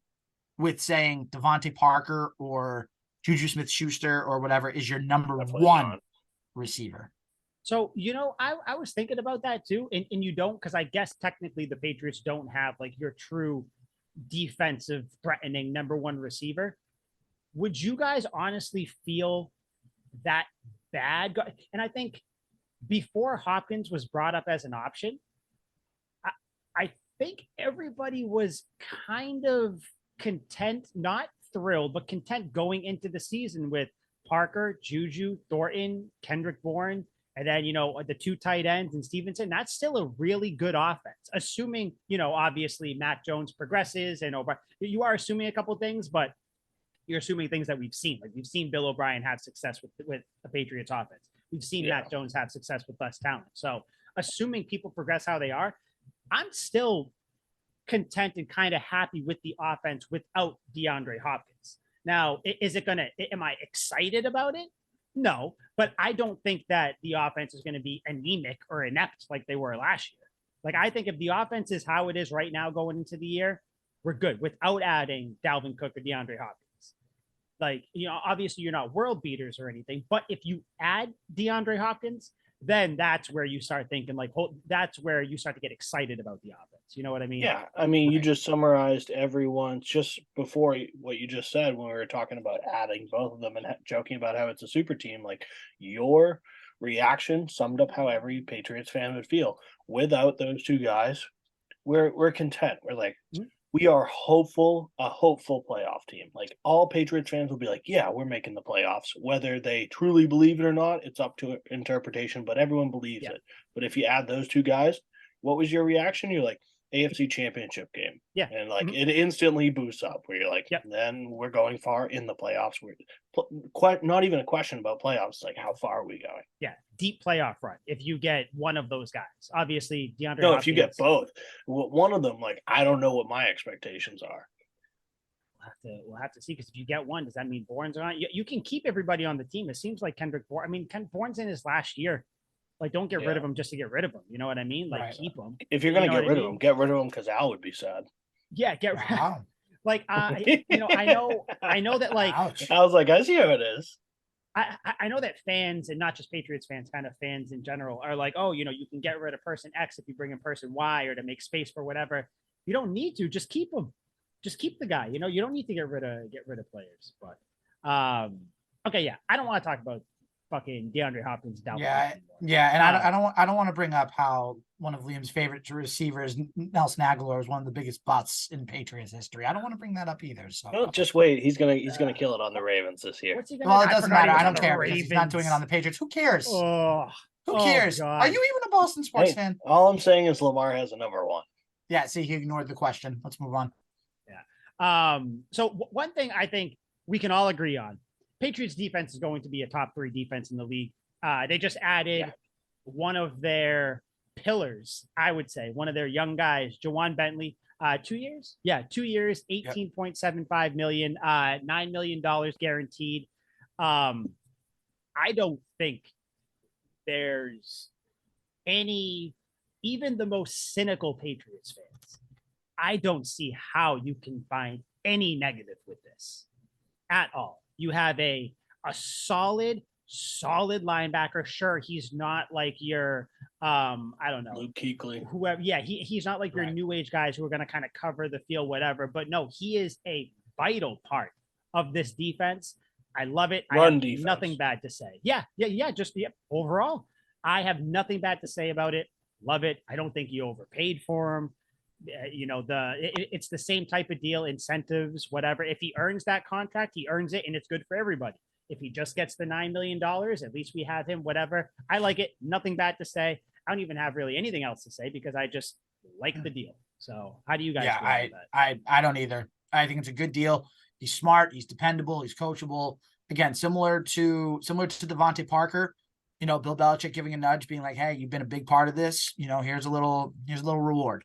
Speaker 3: with saying Devontae Parker or Juju Smith-Schuster or whatever is your number 1 receiver.
Speaker 1: So, I was thinking about that too. And you don't, because I guess technically the Patriots don't have like your true defensive threatening number 1 receiver. Would you guys honestly feel that bad? And I think before Hopkins was brought up as an option, I think everybody was kind of content, not thrilled, but content going into the season with Parker, Juju, Thornton, Kendrick Bourne, and then, the 2 tight ends and Stevenson. That's still a really good offense, assuming, obviously Mac Jones progresses, and you are assuming a couple of things, but you're assuming things that we've seen. Like, we've seen Bill O'Brien have success with the Patriots offense. We've seen Mac Jones have success with less talent. So assuming people progress how they are, I'm still content and kind of happy with the offense without DeAndre Hopkins. Now, am I excited about it? No, but I don't think that the offense is going to be anemic or inept like they were last year. Like, I think if the offense is how it is right now going into the year, we're good without adding Dalvin Cook or DeAndre Hopkins. Like, obviously you're not world beaters or anything, but if you add DeAndre Hopkins, then that's where you start thinking that's where you start to get excited about the offense. You know what I mean?
Speaker 2: Yeah. I mean, you just summarized everyone just before what you just said when we were talking about adding both of them and joking about how it's a super team. Like, your reaction summed up how every Patriots fan would feel. Without those 2 guys, we're content. We're like, we are a hopeful playoff team. Like all Patriots fans will be like, yeah, we're making the playoffs. Whether they truly believe it or not, it's up to interpretation, but everyone believes it. But if you add those two guys, what was your reaction? You're like, AFC Championship game.
Speaker 1: Yeah.
Speaker 2: And like it instantly boosts up where you're like,
Speaker 1: Yep.
Speaker 2: then we're going far in the playoffs. We're quite not even a question about playoffs. Like, how far are we going?
Speaker 1: Yeah. Deep playoff run. If you get one of those guys, obviously DeAndre.
Speaker 2: No,
Speaker 1: Hopkins,
Speaker 2: if you get both, one of them, like, I don't know what my expectations are.
Speaker 1: We'll have to see, because if you get one, does that mean Bourne's on? You can keep everybody on the team. It seems like Kendrick Bourne. I mean, Bourne's in his last year. Like, don't get rid of him just to get rid of him. You know what I mean? Like, keep him.
Speaker 2: If you're gonna get rid of him, get rid of him because Al would be sad.
Speaker 1: Yeah, get rid. Wow. Like, I know that, like,
Speaker 2: ouch. I was like, I see how it is.
Speaker 1: I know that fans, and not just Patriots fans, kind of fans in general, are like, oh, you can get rid of person X if you bring in person Y, or to make space for whatever. You don't need to. Just keep him. Just keep the guy. You don't need to get rid of players. But okay, yeah, I don't want to talk about fucking DeAndre Hopkins. Dalvin
Speaker 3: and I don't want to bring up how one of Liam's favorite receivers, Nelson Aguilar, is one of the biggest butts in Patriots history. I don't want to bring that up either. So
Speaker 2: no, just wait. He's gonna kill it on the Ravens this year.
Speaker 3: Well, it doesn't matter. I don't care because he's not doing it on the Patriots. Who cares? Who cares?
Speaker 1: God.
Speaker 3: Are you even a Boston sports fan?
Speaker 2: All I'm saying is Lamar has a number one.
Speaker 3: Yeah. See, he ignored the question. Let's move on.
Speaker 1: Yeah. So one thing I think we can all agree on: Patriots defense is going to be a top 3 defense in the league. They just added one of their pillars, I would say, one of their young guys, Jawan Bentley. 2 years? Yeah, 2 years, $18.75 million, $9 million guaranteed. I don't think there's any, even the most cynical Patriots fans, I don't see how you can find any negative with this at all. You have a solid linebacker. Sure, he's not like your I don't know,
Speaker 2: Luke Kuechly,
Speaker 1: whoever. Yeah, he's not like your new age guys who are going to kind of cover the field, whatever. But no, he is a vital part of this defense. I love it. I have defense. Nothing bad to say. Yeah. Just overall, I have nothing bad to say about it. Love it. I don't think you overpaid for him. It's the same type of deal, incentives, whatever. If he earns that contract, he earns it, and it's good for everybody. If he just gets the $9 million, at least we have him, whatever. I like it. Nothing bad to say. I don't even have really anything else to say because I just like the deal. So how do you guys feel about that?
Speaker 3: I don't either. I think it's a good deal. He's smart. He's dependable. He's coachable. Again, similar to Devontae Parker, Bill Belichick giving a nudge, being like, hey, you've been a big part of this. Here's a little reward.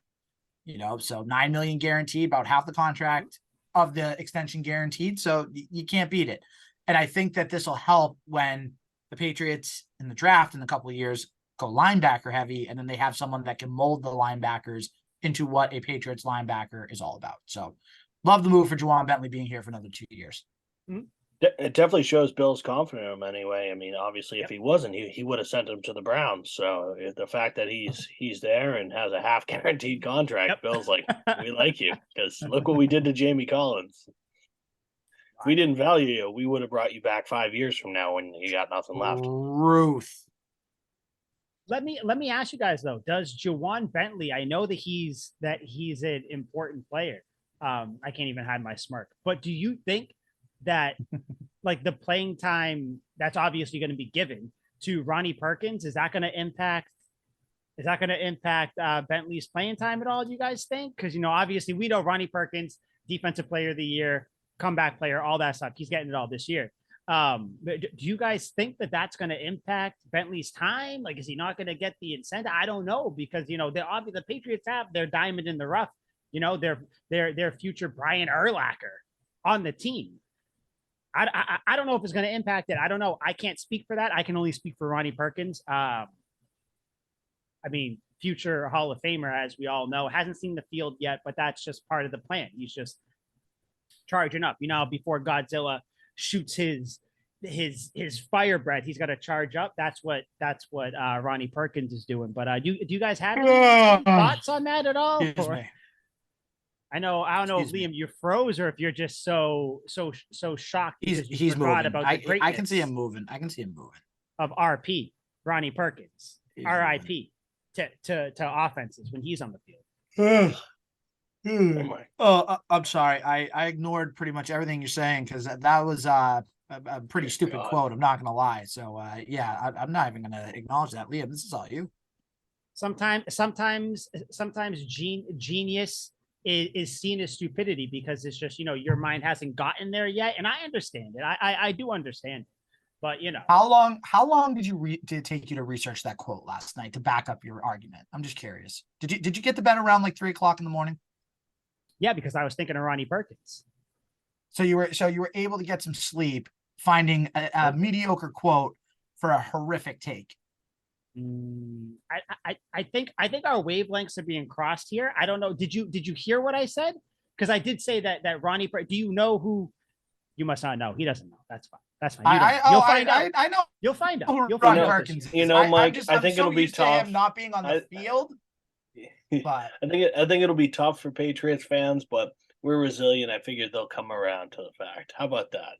Speaker 3: So $9 million guaranteed, about half the contract of the extension guaranteed. So you can't beat it. And I think that this will help when the Patriots in the draft in a couple of years go linebacker heavy, and then they have someone that can mold the linebackers into what a Patriots linebacker is all about. So love the move for Jawan Bentley being here for another 2 years.
Speaker 2: Mm-hmm. It definitely shows Bill's confident in him anyway. I mean, obviously, if he wasn't, he would have sent him to the Browns. So the fact that he's there and has a half guaranteed contract, Bill's like, we like you, because look what we did to Jamie Collins. If we didn't value you, we would have brought you back 5 years from now when you got nothing left.
Speaker 3: Ruth.
Speaker 1: Let me ask you guys though, does Jawan Bentley, I know that he's an important player. I can't even hide my smirk, but do you think that like the playing time that's obviously going to be given to Ronnie Perkins, is that going to impact Bentley's playing time at all, do you guys think? Because obviously we know Ronnie Perkins, defensive player of the year, comeback player, all that stuff. He's getting it all this year. Do you guys think that that's going to impact Bentley's time? Like, is he not going to get the incentive? I don't know, because the Patriots have their diamond in the rough, their future Brian Urlacher on the team. I don't know if it's going to impact it. I don't know. I can't speak for that. I can only speak for Ronnie Perkins. I mean, future Hall of Famer, as we all know, hasn't seen the field yet, but that's just part of the plan. He's just charging up. Before Godzilla shoots his fire breath, he's got to charge up. That's what Ronnie Perkins is doing. But do you guys have any thoughts on that at all? I don't know if Liam, you froze, or if you're just so shocked.
Speaker 3: He's moving. About I can see him moving.
Speaker 1: Of RP, Ronnie Perkins, RIP to offenses when he's on the field.
Speaker 3: I'm sorry. I ignored pretty much everything you're saying because that was a pretty stupid quote. I'm not gonna lie. So yeah, I'm not even gonna acknowledge that. Liam, this is all you.
Speaker 1: Sometimes genius is seen as stupidity because it's just your mind hasn't gotten there yet, and I understand it. I do understand, but
Speaker 3: how long did it take you to research that quote last night to back up your argument? I'm just curious. Did you get to bed around like 3 o'clock in the morning?
Speaker 1: Yeah, because I was thinking of Ronnie Perkins.
Speaker 3: So you were able to get some sleep, finding a mediocre quote for a horrific take.
Speaker 1: I think our wavelengths are being crossed here. I don't know. Did you hear what I said? Because I did say that Ronnie. Do you know who? You must not know. He doesn't know. That's fine. That's fine. You'll find out.
Speaker 3: I know.
Speaker 1: You'll find out. You'll
Speaker 3: Ronnie
Speaker 1: find out.
Speaker 3: Perkins.
Speaker 2: Mike. I think it'll be tough.
Speaker 3: Him not being on the field. But
Speaker 2: I think it'll be tough for Patriots fans, but we're resilient. I figured they'll come around to the fact. How about that?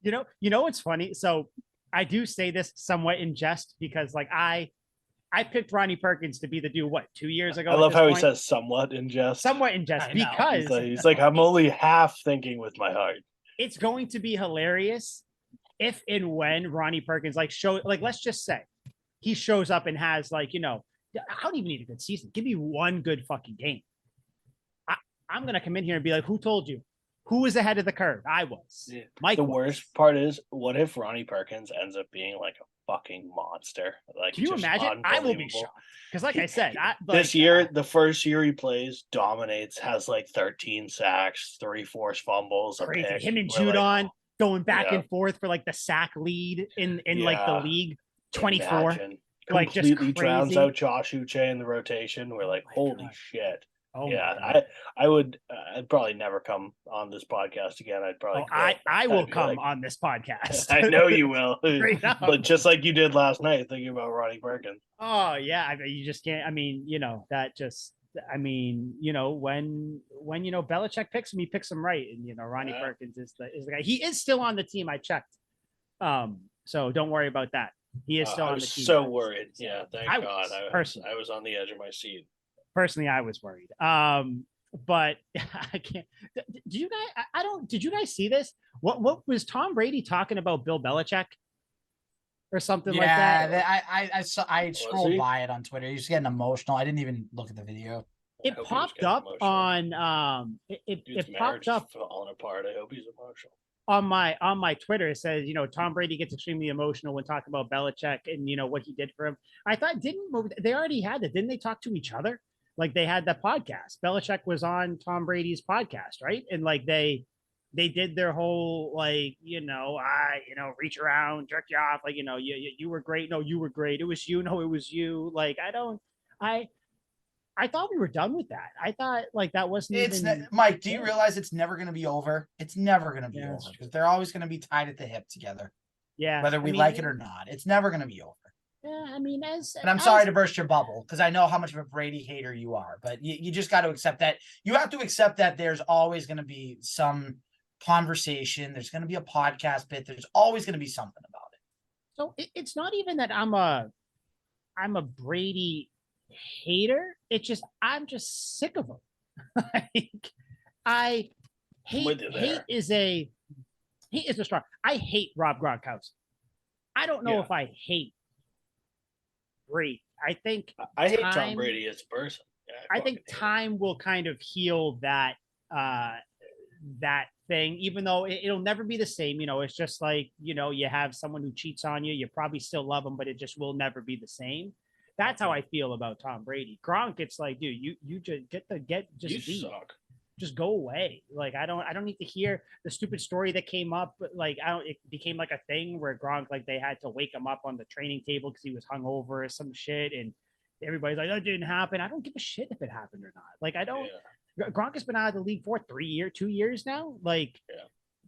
Speaker 1: You know what's funny? So I do say this somewhat in jest because I picked Ronnie Perkins to be the dude 2 years ago.
Speaker 2: I love how he says somewhat in jest.
Speaker 1: Somewhat in jest because
Speaker 2: he's like I'm only half thinking with my heart.
Speaker 1: It's going to be hilarious if and when Ronnie Perkins let's just say he shows up and has I don't even need a good season. Give me one good fucking game. I'm gonna come in here and be like, who told you? Who was ahead of the curve? I was.
Speaker 2: Yeah.
Speaker 1: Mike.
Speaker 2: The worst part is, what if Ronnie Perkins ends up being like a fucking monster? Like,
Speaker 1: can you imagine? I will be shocked because, like I said,
Speaker 2: this year, the first year he plays, dominates, has like 13 sacks, 3 forced fumbles, a pick.
Speaker 1: Him and Judon going back and forth for like the sack lead in like the league. 24.
Speaker 2: Imagine. Completely drowns out Josh Uche in the rotation. We're like, holy shit. Oh yeah, I'd probably never come on this podcast again. I'd probably
Speaker 1: I will come on this podcast.
Speaker 2: I know you will. But just like you did last night thinking about Ronnie Perkins.
Speaker 1: Oh yeah, I mean, you just can't. I mean, that just. I mean, when Belichick picks him, he picks him right, and Ronnie Perkins is the guy. He is still on the team. I checked. So don't worry about that. He is still on the team.
Speaker 2: So worried. Yeah, thank God. I was on the edge of my seat.
Speaker 1: Personally, I was worried. But I can't. Did you guys? Did you guys see this? What was Tom Brady talking about Bill Belichick or something like that?
Speaker 3: Yeah, I scrolled by it on Twitter. He was getting emotional. I didn't even look at the video.
Speaker 1: It popped up on. It popped up
Speaker 2: falling apart. I hope he's emotional.
Speaker 1: On my Twitter, it says, Tom Brady gets extremely emotional when talking about Belichick and what he did for him. I thought they already had it? Didn't they talk to each other? Like they had that podcast. Belichick was on Tom Brady's podcast, right? And like they did their whole reach around, jerk you off, like you were great. No, you were great. It was you. No, it was you. Like I thought we were done with that. I thought that wasn't.
Speaker 3: Mike, do you realize it's never going to be over? It's never going to be over because they're always going to be tied at the hip together.
Speaker 1: Yeah,
Speaker 3: whether we like it or not, it's never going to be over.
Speaker 1: Yeah, I mean, and
Speaker 3: I'm sorry to burst your bubble because I know how much of a Brady hater you are, but you just got to accept that. You have to accept that there's always going to be some conversation. There's going to be a podcast bit. There's always going to be something about it.
Speaker 1: So it's not even that I'm a Brady hater. It's just I'm just sick of him. I hate is a strong. I hate Rob Gronkowski. I don't know if I hate Brady. I think
Speaker 2: I hate Tom Brady as a person.
Speaker 1: Yeah, I think time will kind of heal that that thing, even though it'll never be the same. It's just like, you have someone who cheats on you. You probably still love them, but it just will never be the same. That's how I feel about Tom Brady. Gronk, it's like, dude, you just
Speaker 2: you suck.
Speaker 1: Just go away. Like, I don't need to hear the stupid story that came up. But like, it became like a thing where Gronk, like they had to wake him up on the training table because he was hungover or some shit. And everybody's like, that didn't happen. I don't give a shit if it happened or not. Like, I don't, Gronk has been out of the league for 2 years now. Like,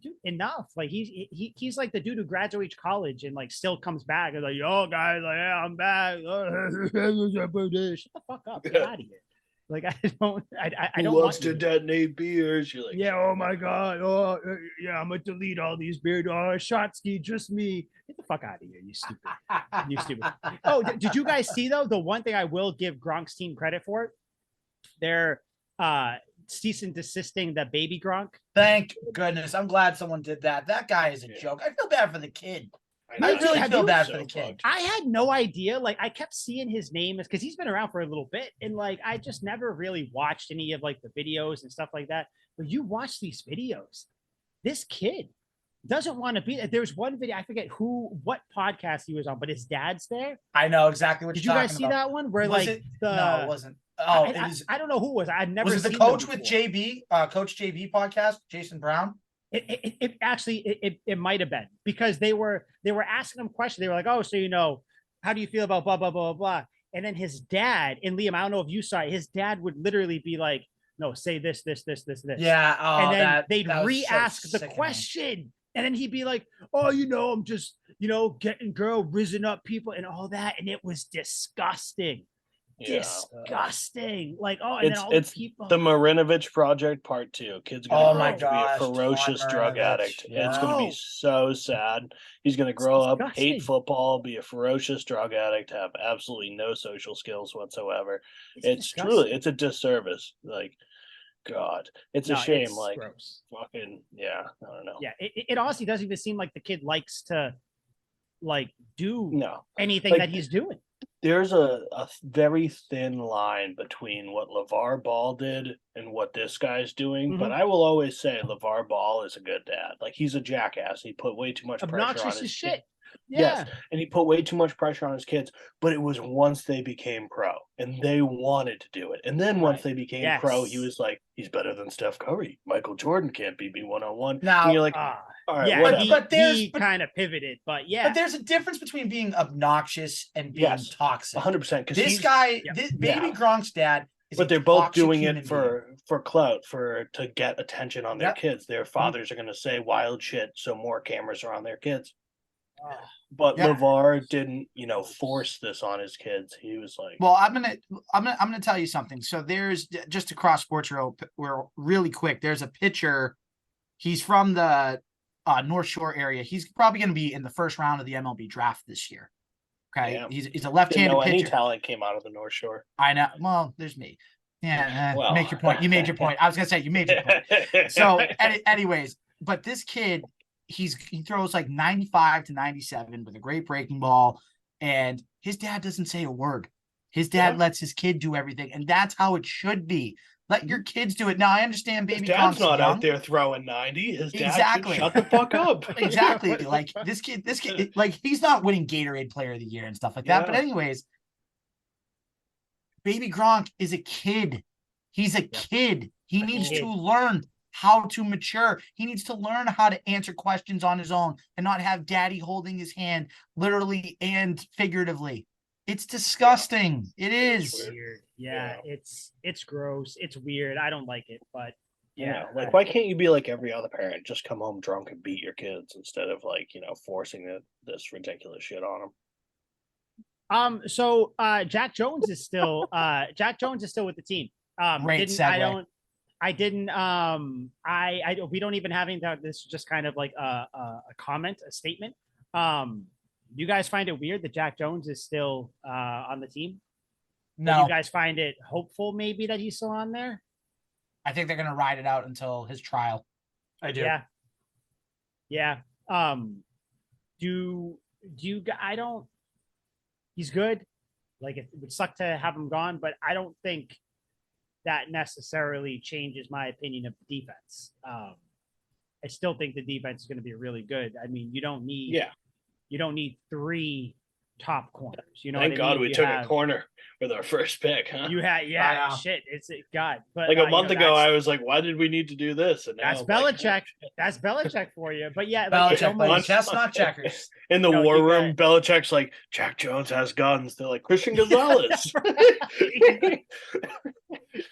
Speaker 1: dude, enough. Like he's like the dude who graduates college and like still comes back and like, yo guys, like, yeah, I'm back. Shut the fuck up. Get out of here. Like I don't
Speaker 2: wants to detonate beers. You're like,
Speaker 1: yeah, oh my God. Oh yeah, I'm gonna delete all these beers. Oh, Shotsky, just me. Get the fuck out of here, you stupid. You stupid. Oh, did you guys see though? The one thing I will give Gronk's team credit for, they're cease and desisting the baby Gronk.
Speaker 3: Thank goodness. I'm glad someone did that. That guy is a joke. I feel bad for the kid. I really feel bad for the kid.
Speaker 1: I had no idea. Like, I kept seeing his name because he's been around for a little bit, and like I just never really watched any of like the videos and stuff like that. But you watch these videos, this kid doesn't want to be. There's one video, I forget what podcast he was on, but his dad's there.
Speaker 3: I know exactly what.
Speaker 1: Did you guys see that one? Where
Speaker 3: was
Speaker 1: like
Speaker 3: no, it wasn't. Oh,
Speaker 1: I don't know who it was. I'd never.
Speaker 3: Was it the Coach with JB, Coach JB podcast, Jason Brown?
Speaker 1: It actually it might have been, because they were asking him questions. They were like, oh, so how do you feel about blah blah blah blah blah? And then his dad, and Liam, I don't know if you saw it, his dad would literally be like, no, say this.
Speaker 3: Yeah. Oh,
Speaker 1: and then they'd re-ask the question. And then he'd be like, oh, I'm just, getting girl risen up people and all that. And it was disgusting. Yeah. Disgusting. Like, oh, and then all the people.
Speaker 2: The Marinovich Project Part 2. Kid's going to be a ferocious drug addict. Yeah. It's going to be so sad. He's going to grow up, hate football, be a ferocious drug addict, have absolutely no social skills whatsoever. It's truly, it's a disservice. Like, God, it's a shame. It's like, gross. Fucking, I don't know.
Speaker 1: Yeah, it honestly doesn't even seem like the kid likes to like do anything that he's doing.
Speaker 2: There's a very thin line between what LeVar Ball did and what this guy's doing. Mm-hmm. But I will always say LeVar Ball is a good dad. Like, he's a jackass. He put way too much pressure on his shit. Yeah. Yes, and he put way too much pressure on his kids, but it was once they became pro, and they wanted to do it. And then once they became pro, he was like, he's better than Steph Curry. Michael Jordan can't beat me one-on-one.
Speaker 3: Now,
Speaker 2: and you're like, all right,
Speaker 1: but he kind of pivoted, but
Speaker 3: But there's a difference between being obnoxious and being toxic.
Speaker 2: 100%. Because
Speaker 3: this guy, baby Gronk's dad,
Speaker 2: but they're both doing it for clout, to get attention on their kids. Their fathers are going to say wild shit, so more cameras are on their kids. But LeVar didn't, force this on his kids. He was like,
Speaker 3: well, I'm gonna tell you something. So there's, just to cross sports really quick, there's a pitcher. He's from the North Shore area. He's probably going to be in the first round of the MLB draft this year. Okay, yeah. He's a left-handed pitcher.
Speaker 2: Any talent came out of the North Shore.
Speaker 3: I know. Well, there's me. Yeah, make your point. You made your point. I was gonna say you made your point. So, anyways, but this kid, he throws like 95 to 97 with a great breaking ball, and his dad doesn't say a word. His dad lets his kid do everything, and that's how it should be. Let your kids do it. Now, I understand baby
Speaker 2: Gronk's not out there throwing 90. His dad should shut the fuck up.
Speaker 3: Exactly. Like this kid, like, he's not winning Gatorade Player of the Year and stuff like that. But anyways, baby Gronk is a kid. He's a kid. He needs to learn how to mature. He needs to learn how to answer questions on his own and not have daddy holding his hand literally and figuratively. It's disgusting. It is
Speaker 1: weird. Yeah, it's gross. It's weird. I don't like it, but
Speaker 2: like, why can't you be like every other parent? Just come home drunk and beat your kids instead of like, forcing this ridiculous shit on
Speaker 1: them. So Jack Jones is still with the team.
Speaker 3: Great segue.
Speaker 1: We don't even have anything. This is just kind of like a comment, a statement. You guys find it weird that Jack Jones is still on the team?
Speaker 3: No.
Speaker 1: You guys find it hopeful maybe that he's still on there?
Speaker 3: I think they're going to ride it out until his trial. I do.
Speaker 1: Yeah. He's good. Like, it would suck to have him gone, but I don't think that necessarily changes my opinion of the defense. I still think the defense is going to be really good. I mean, you don't need three top corners.
Speaker 2: Thank God we took a corner with our first pick, huh?
Speaker 1: You had, shit. It's God. But
Speaker 2: like a month ago, I was like, why did we need to do this? And
Speaker 1: that's Belichick. Like, that's Belichick for you. But yeah,
Speaker 3: Belichick, like, chestnut checkers.
Speaker 2: In the war room, Belichick's like, Jack Jones has guns. They're like, Christian Gonzalez.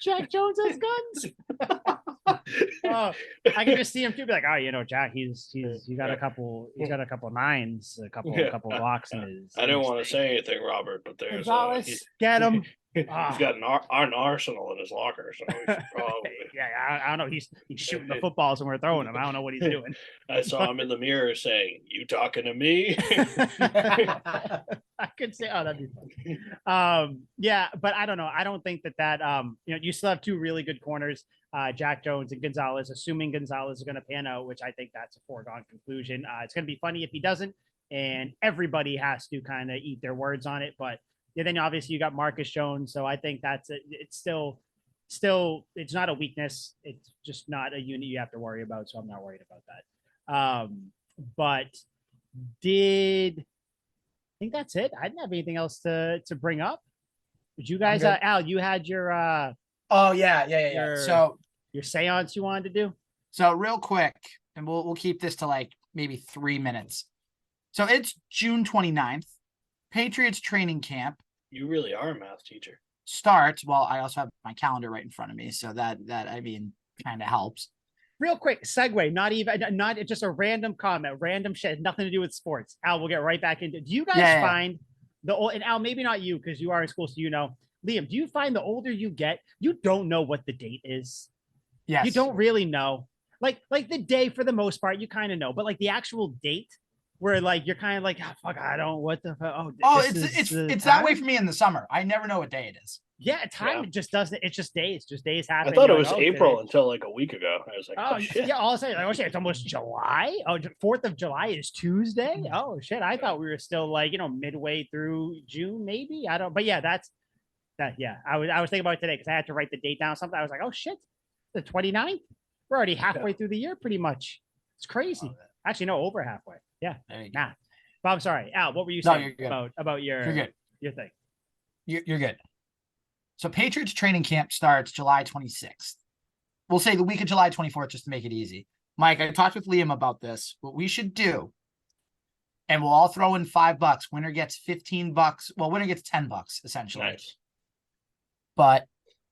Speaker 1: Jack Jones has guns. I can just see him too. Be like, Jack, he's got a couple nines, a couple blocks in his.
Speaker 2: I didn't want to say anything, Robert, but there's
Speaker 1: get him.
Speaker 2: He's got an arsenal in his locker, so we should probably.
Speaker 1: I don't know. He's shooting the footballs and we're throwing them. I don't know what he's doing.
Speaker 2: I saw him in the mirror saying, "You talking to me?"
Speaker 1: I could say, oh, that'd be fun. Yeah, but I don't know. I don't think that you still have two really good corners, Jack Jones and Gonzalez, assuming Gonzalez is going to pan out, which I think that's a foregone conclusion. It's going to be funny if he doesn't, and everybody has to kind of eat their words on it. But yeah, then obviously you got Marcus Jones, so I think it's still it's not a weakness. It's just not a unit you have to worry about. So I'm not worried about that. But I think that's it. I didn't have anything else to bring up. Did you guys, Al, you had your
Speaker 3: oh yeah. So
Speaker 1: your seance you wanted to do?
Speaker 3: So real quick, and we'll keep this to like maybe 3 minutes. So it's June 29th. Patriots training camp.
Speaker 2: You really are a math teacher.
Speaker 3: Starts. Well, I also have my calendar right in front of me, so that I mean kind of helps.
Speaker 1: Real quick segue, not just a random comment, random shit, nothing to do with sports. Al, we'll get right back into. Do you guys find the old, and Al, maybe not you because you are in school, so you know. Liam, do you find the older you get, you don't know what the date is?
Speaker 3: Yes.
Speaker 1: You don't really know. Like the day for the most part, you kind of know, but like the actual date, where like you're kind of like, oh, fuck, I don't. What the fuck?
Speaker 3: It's that way for me in the summer. I never know what day it is.
Speaker 1: Yeah, time just doesn't. It's just days. Just days happen.
Speaker 2: I thought it was April until like a week ago. I was like, oh shit.
Speaker 1: Yeah, all of a sudden, like, oh shit, it's almost July. Oh, 4th of July is Tuesday. Oh shit, I thought we were still like midway through June, maybe. I don't. But yeah, that's that. Yeah, I was thinking about it today because I had to write the date down. Something I was like, oh shit, the 29th. We're already halfway through the year, pretty much. It's crazy. Actually, no, over halfway. Yeah. Nah. But I'm sorry, Al. What were you saying about your thing?
Speaker 3: You're good. So Patriots training camp starts July 26th. We'll say the week of July 24th just to make it easy. Mike, I talked with Liam about this. What we should do, and we'll all throw in $5. Winner gets $15. Well, winner gets $10 essentially.
Speaker 2: Nice.
Speaker 3: But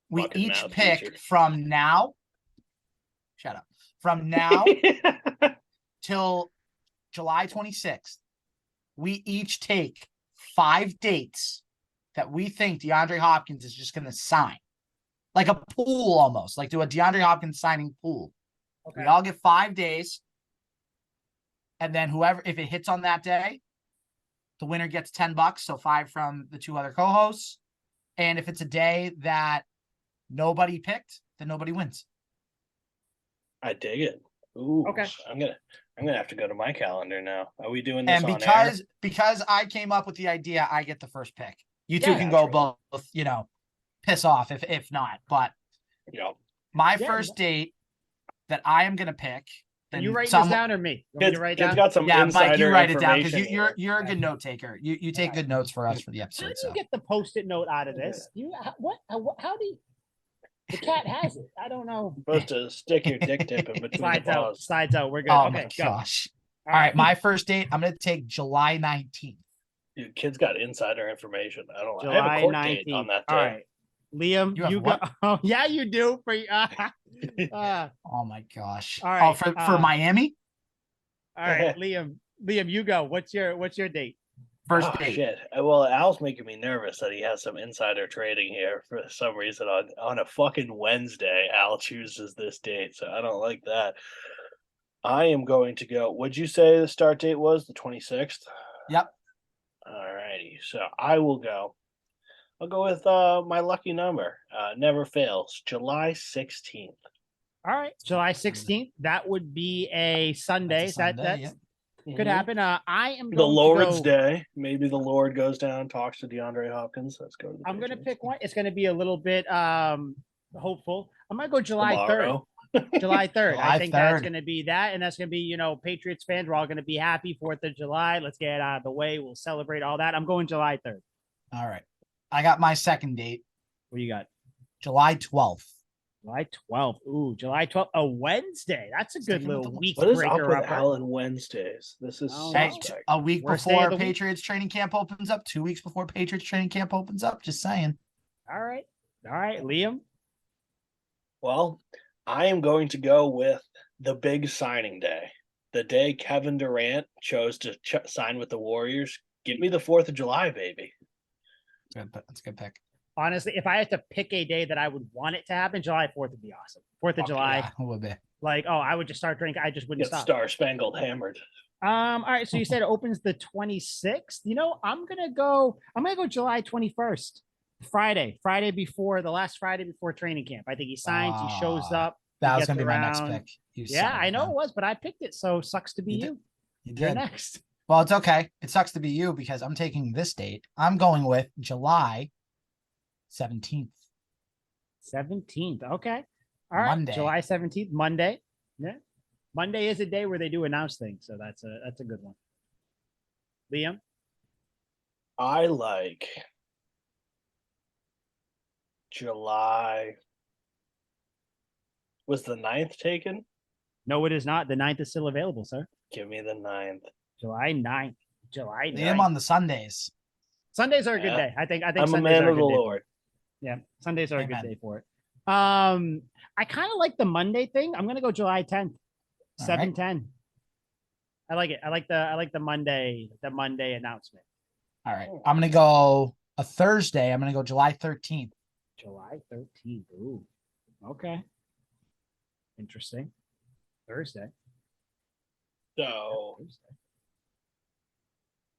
Speaker 3: we each pick from now. Shut up. From now till July 26th, we each take 5 dates that we think DeAndre Hopkins is just going to sign. Like a pool almost. Like do a DeAndre Hopkins signing pool. Okay. We all get 5 days. And then whoever, if it hits on that day, the winner gets $10. So 5 from the 2 other co-hosts. And if it's a day that nobody picked, then nobody wins.
Speaker 2: I dig it. Ooh,
Speaker 1: okay.
Speaker 2: I'm gonna have to go to my calendar now. Are we doing this?
Speaker 3: And because I came up with the idea, I get the first pick. You two can go both, piss off if not. But my first date that I am gonna pick.
Speaker 1: Then you write this down or me?
Speaker 2: Kids got some insider
Speaker 3: Mike, you write it down because
Speaker 2: information.
Speaker 3: you're a good note taker. You take good notes for us for the episode.
Speaker 1: How do you get the post-it note out of this? How do you? The cat has it. I don't know.
Speaker 2: You're supposed to stick your dick tip in between the paws.
Speaker 1: Slides out. We're good.
Speaker 3: Oh
Speaker 1: okay,
Speaker 3: my gosh. All right, my first date, I'm gonna take July 19th.
Speaker 2: Dude, kids got insider information. I don't know.
Speaker 1: July
Speaker 2: I have a court
Speaker 1: 19th.
Speaker 2: date on that day.
Speaker 1: All right. Liam, you go. Oh, yeah, you do.
Speaker 3: Oh my gosh.
Speaker 1: All right.
Speaker 3: For Miami?
Speaker 1: All right, Liam, you go. What's your date?
Speaker 3: First date.
Speaker 2: Shit. Well, Al's making me nervous that he has some insider trading here for some reason. On a fucking Wednesday, Al chooses this date, so I don't like that. I am going to go. Would you say the start date was the 26th?
Speaker 3: Yep.
Speaker 2: All righty. So I will go. I'll go with my lucky number. Never fails. July 16th.
Speaker 1: All right. July 16th. That would be a Sunday. That could happen. I am going
Speaker 2: the Lord's Day. Maybe the Lord goes down and talks to DeAndre Hopkins. Let's go to the
Speaker 1: I'm going to pick one. It's going to be a little bit hopeful. I'm going to go July 3rd. July 3rd. I think that's going to be that. And that's going to be, Patriots fans. We're all going to be happy 4th of July. Let's get it out of the way. We'll celebrate all that. I'm going July 3rd.
Speaker 3: All right. I got my second date.
Speaker 1: What do you got?
Speaker 3: July 12th.
Speaker 1: July 12th. Ooh, July 12th. A Wednesday. That's a good little week.
Speaker 2: What is up with Alan Wednesdays? This is
Speaker 3: a week before Patriots training camp opens up. 2 weeks before Patriots training camp opens up. Just saying.
Speaker 1: All right, Liam.
Speaker 2: Well, I am going to go with the big signing day. The day Kevin Durant chose to sign with the Warriors. Give me the 4th of July, baby.
Speaker 3: That's a good pick.
Speaker 1: Honestly, if I had to pick a day that I would want it to happen, July 4th would be awesome. 4th of July.
Speaker 3: Yeah, would be.
Speaker 1: Like, oh, I would just start drinking. I just wouldn't
Speaker 2: Get
Speaker 1: stop.
Speaker 2: Star Spangled Hammered.
Speaker 1: All right. So you said it opens the 26th. You know, I'm gonna go July 21st. Friday before the last Friday before training camp. I think he signs, he shows up.
Speaker 3: That
Speaker 1: he
Speaker 3: was gonna be
Speaker 1: around.
Speaker 3: my next pick.
Speaker 1: Yeah, I know it was, but I picked it. So sucks to be you. You're next.
Speaker 3: Well, it's okay. It sucks to be you because I'm taking this date. I'm going with July 17th.
Speaker 1: 17th. Okay. All right.
Speaker 3: Monday.
Speaker 1: July 17th, Monday. Yeah. Monday is a day where they do announce things. So that's a good one. Liam?
Speaker 2: I like July. Was the 9th taken?
Speaker 1: No, it is not. The 9th is still available, sir.
Speaker 2: Give me the 9th.
Speaker 1: July 9th. July 9th.
Speaker 3: Liam on the Sundays.
Speaker 1: Sundays are a good day. I think
Speaker 2: I'm
Speaker 1: Sundays
Speaker 2: a man
Speaker 1: are
Speaker 2: of the Lord.
Speaker 1: Yeah, Sundays are a good day for it. I kind of like the Monday thing. I'm gonna go July 10th, 7/10. I like it. I like the Monday announcement.
Speaker 3: All right. I'm gonna go a Thursday. I'm gonna go July 13th.
Speaker 1: July 13th. Ooh. Okay. Interesting. Thursday.
Speaker 2: So,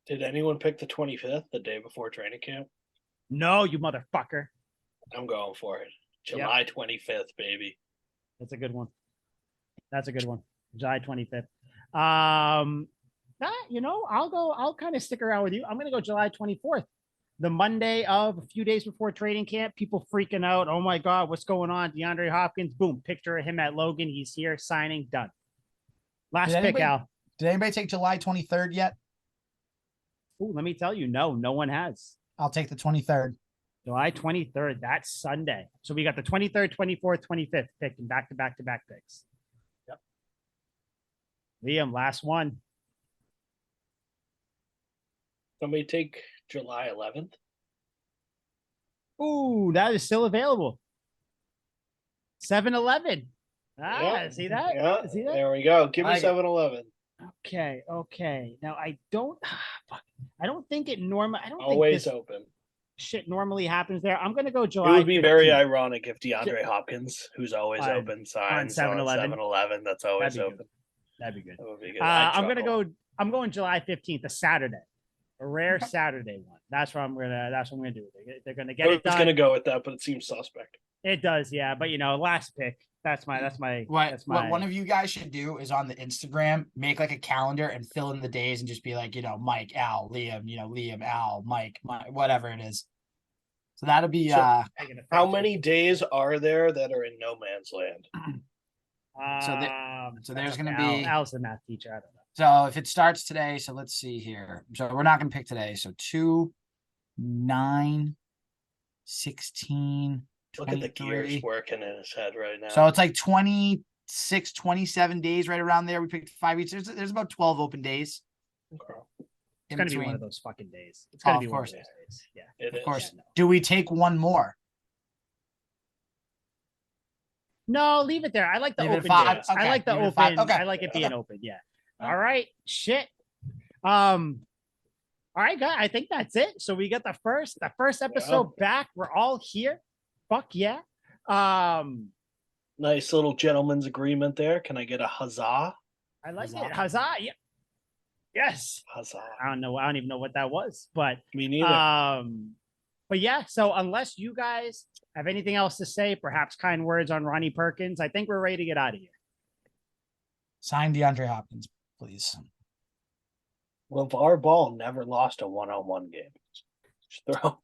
Speaker 2: did anyone pick the 25th, the day before training camp?
Speaker 1: No, you motherfucker.
Speaker 2: I'm going for it. July 25th, baby.
Speaker 1: That's a good one. July 25th. I'll kind of stick around with you. I'm gonna go July 24th. The Monday of a few days before training camp, people freaking out. Oh my God, what's going on? DeAndre Hopkins, boom, picture of him at Logan. He's here, signing, done. Last pick, Al.
Speaker 3: Did anybody take July 23rd yet?
Speaker 1: Ooh, let me tell you, no one has.
Speaker 3: I'll take the 23rd.
Speaker 1: July 23rd, that's Sunday. So we got the 23rd, 24th, 25th picked in back-to-back picks. Yep. Liam, last one.
Speaker 2: Somebody take July 11th.
Speaker 1: Ooh, that is still available. 7-Eleven. See that?
Speaker 2: Yeah,
Speaker 1: See that?
Speaker 2: there we go. Give me 7-Eleven.
Speaker 1: Okay. Now I don't think it normally. I don't
Speaker 2: always
Speaker 1: think
Speaker 2: open.
Speaker 1: Shit normally happens there. I'm gonna go July.
Speaker 2: It would be 15th. Very ironic if DeAndre Hopkins, who's always open, signs on 7-Eleven. That's always open.
Speaker 1: That'd be good.
Speaker 2: That would be good.
Speaker 1: I'm going July 15th, a Saturday, a rare Saturday one. That's what I'm gonna do. They're gonna get it done.
Speaker 2: I was gonna go with that, but it seems suspect.
Speaker 1: It does, yeah. But last pick. That's my.
Speaker 3: What one of you guys should do is on the Instagram, make like a calendar and fill in the days and just be like, Mike, Al, Liam, Liam, Al, Mike, whatever it is. So that'll be.
Speaker 2: How many days are there that are in no man's land?
Speaker 3: So there's going to be.
Speaker 1: Al's the math teacher. I don't know.
Speaker 3: So if it starts today, so let's see here. So we're not going to pick today. So 2, 9, 16.
Speaker 2: Look at the gears working in his head right now.
Speaker 3: So it's like 26, 27 days right around there. We picked 5 each. There's about 12 open days.
Speaker 2: Okay.
Speaker 1: It's going to be one of those fucking days. It's going to be one of those days. Yeah.
Speaker 2: Of
Speaker 3: course. Yeah, no. Do we take one more?
Speaker 1: No, leave it there. I like the open days. Okay. I like the open. Okay. I like it being open. Yeah. All right. Shit. All right, guys. I think that's it. So we got the first episode back. We're all here. Fuck yeah.
Speaker 2: Nice little gentleman's agreement there. Can I get a huzzah?
Speaker 1: I like it. Huzzah. Yeah. Yes.
Speaker 2: Huzzah.
Speaker 1: I don't even know what that was, but
Speaker 2: me neither.
Speaker 1: But yeah, so unless you guys have anything else to say, perhaps kind words on Ronnie Perkins, I think we're ready to get out of here.
Speaker 3: Sign DeAndre Hopkins, please.
Speaker 2: LeVar Ball never lost a one-on-one game.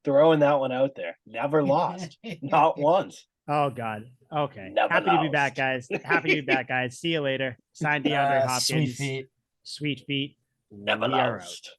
Speaker 2: Throwing that one out there. Never lost. Not once.
Speaker 1: Oh, God. Okay.
Speaker 2: Never
Speaker 1: Happy
Speaker 2: lost.
Speaker 1: to be back, guys. Happy to be back, guys. See you later. Sign DeAndre Hopkins.
Speaker 3: Sweet feet.
Speaker 1: Sweet feet.
Speaker 2: Never lost.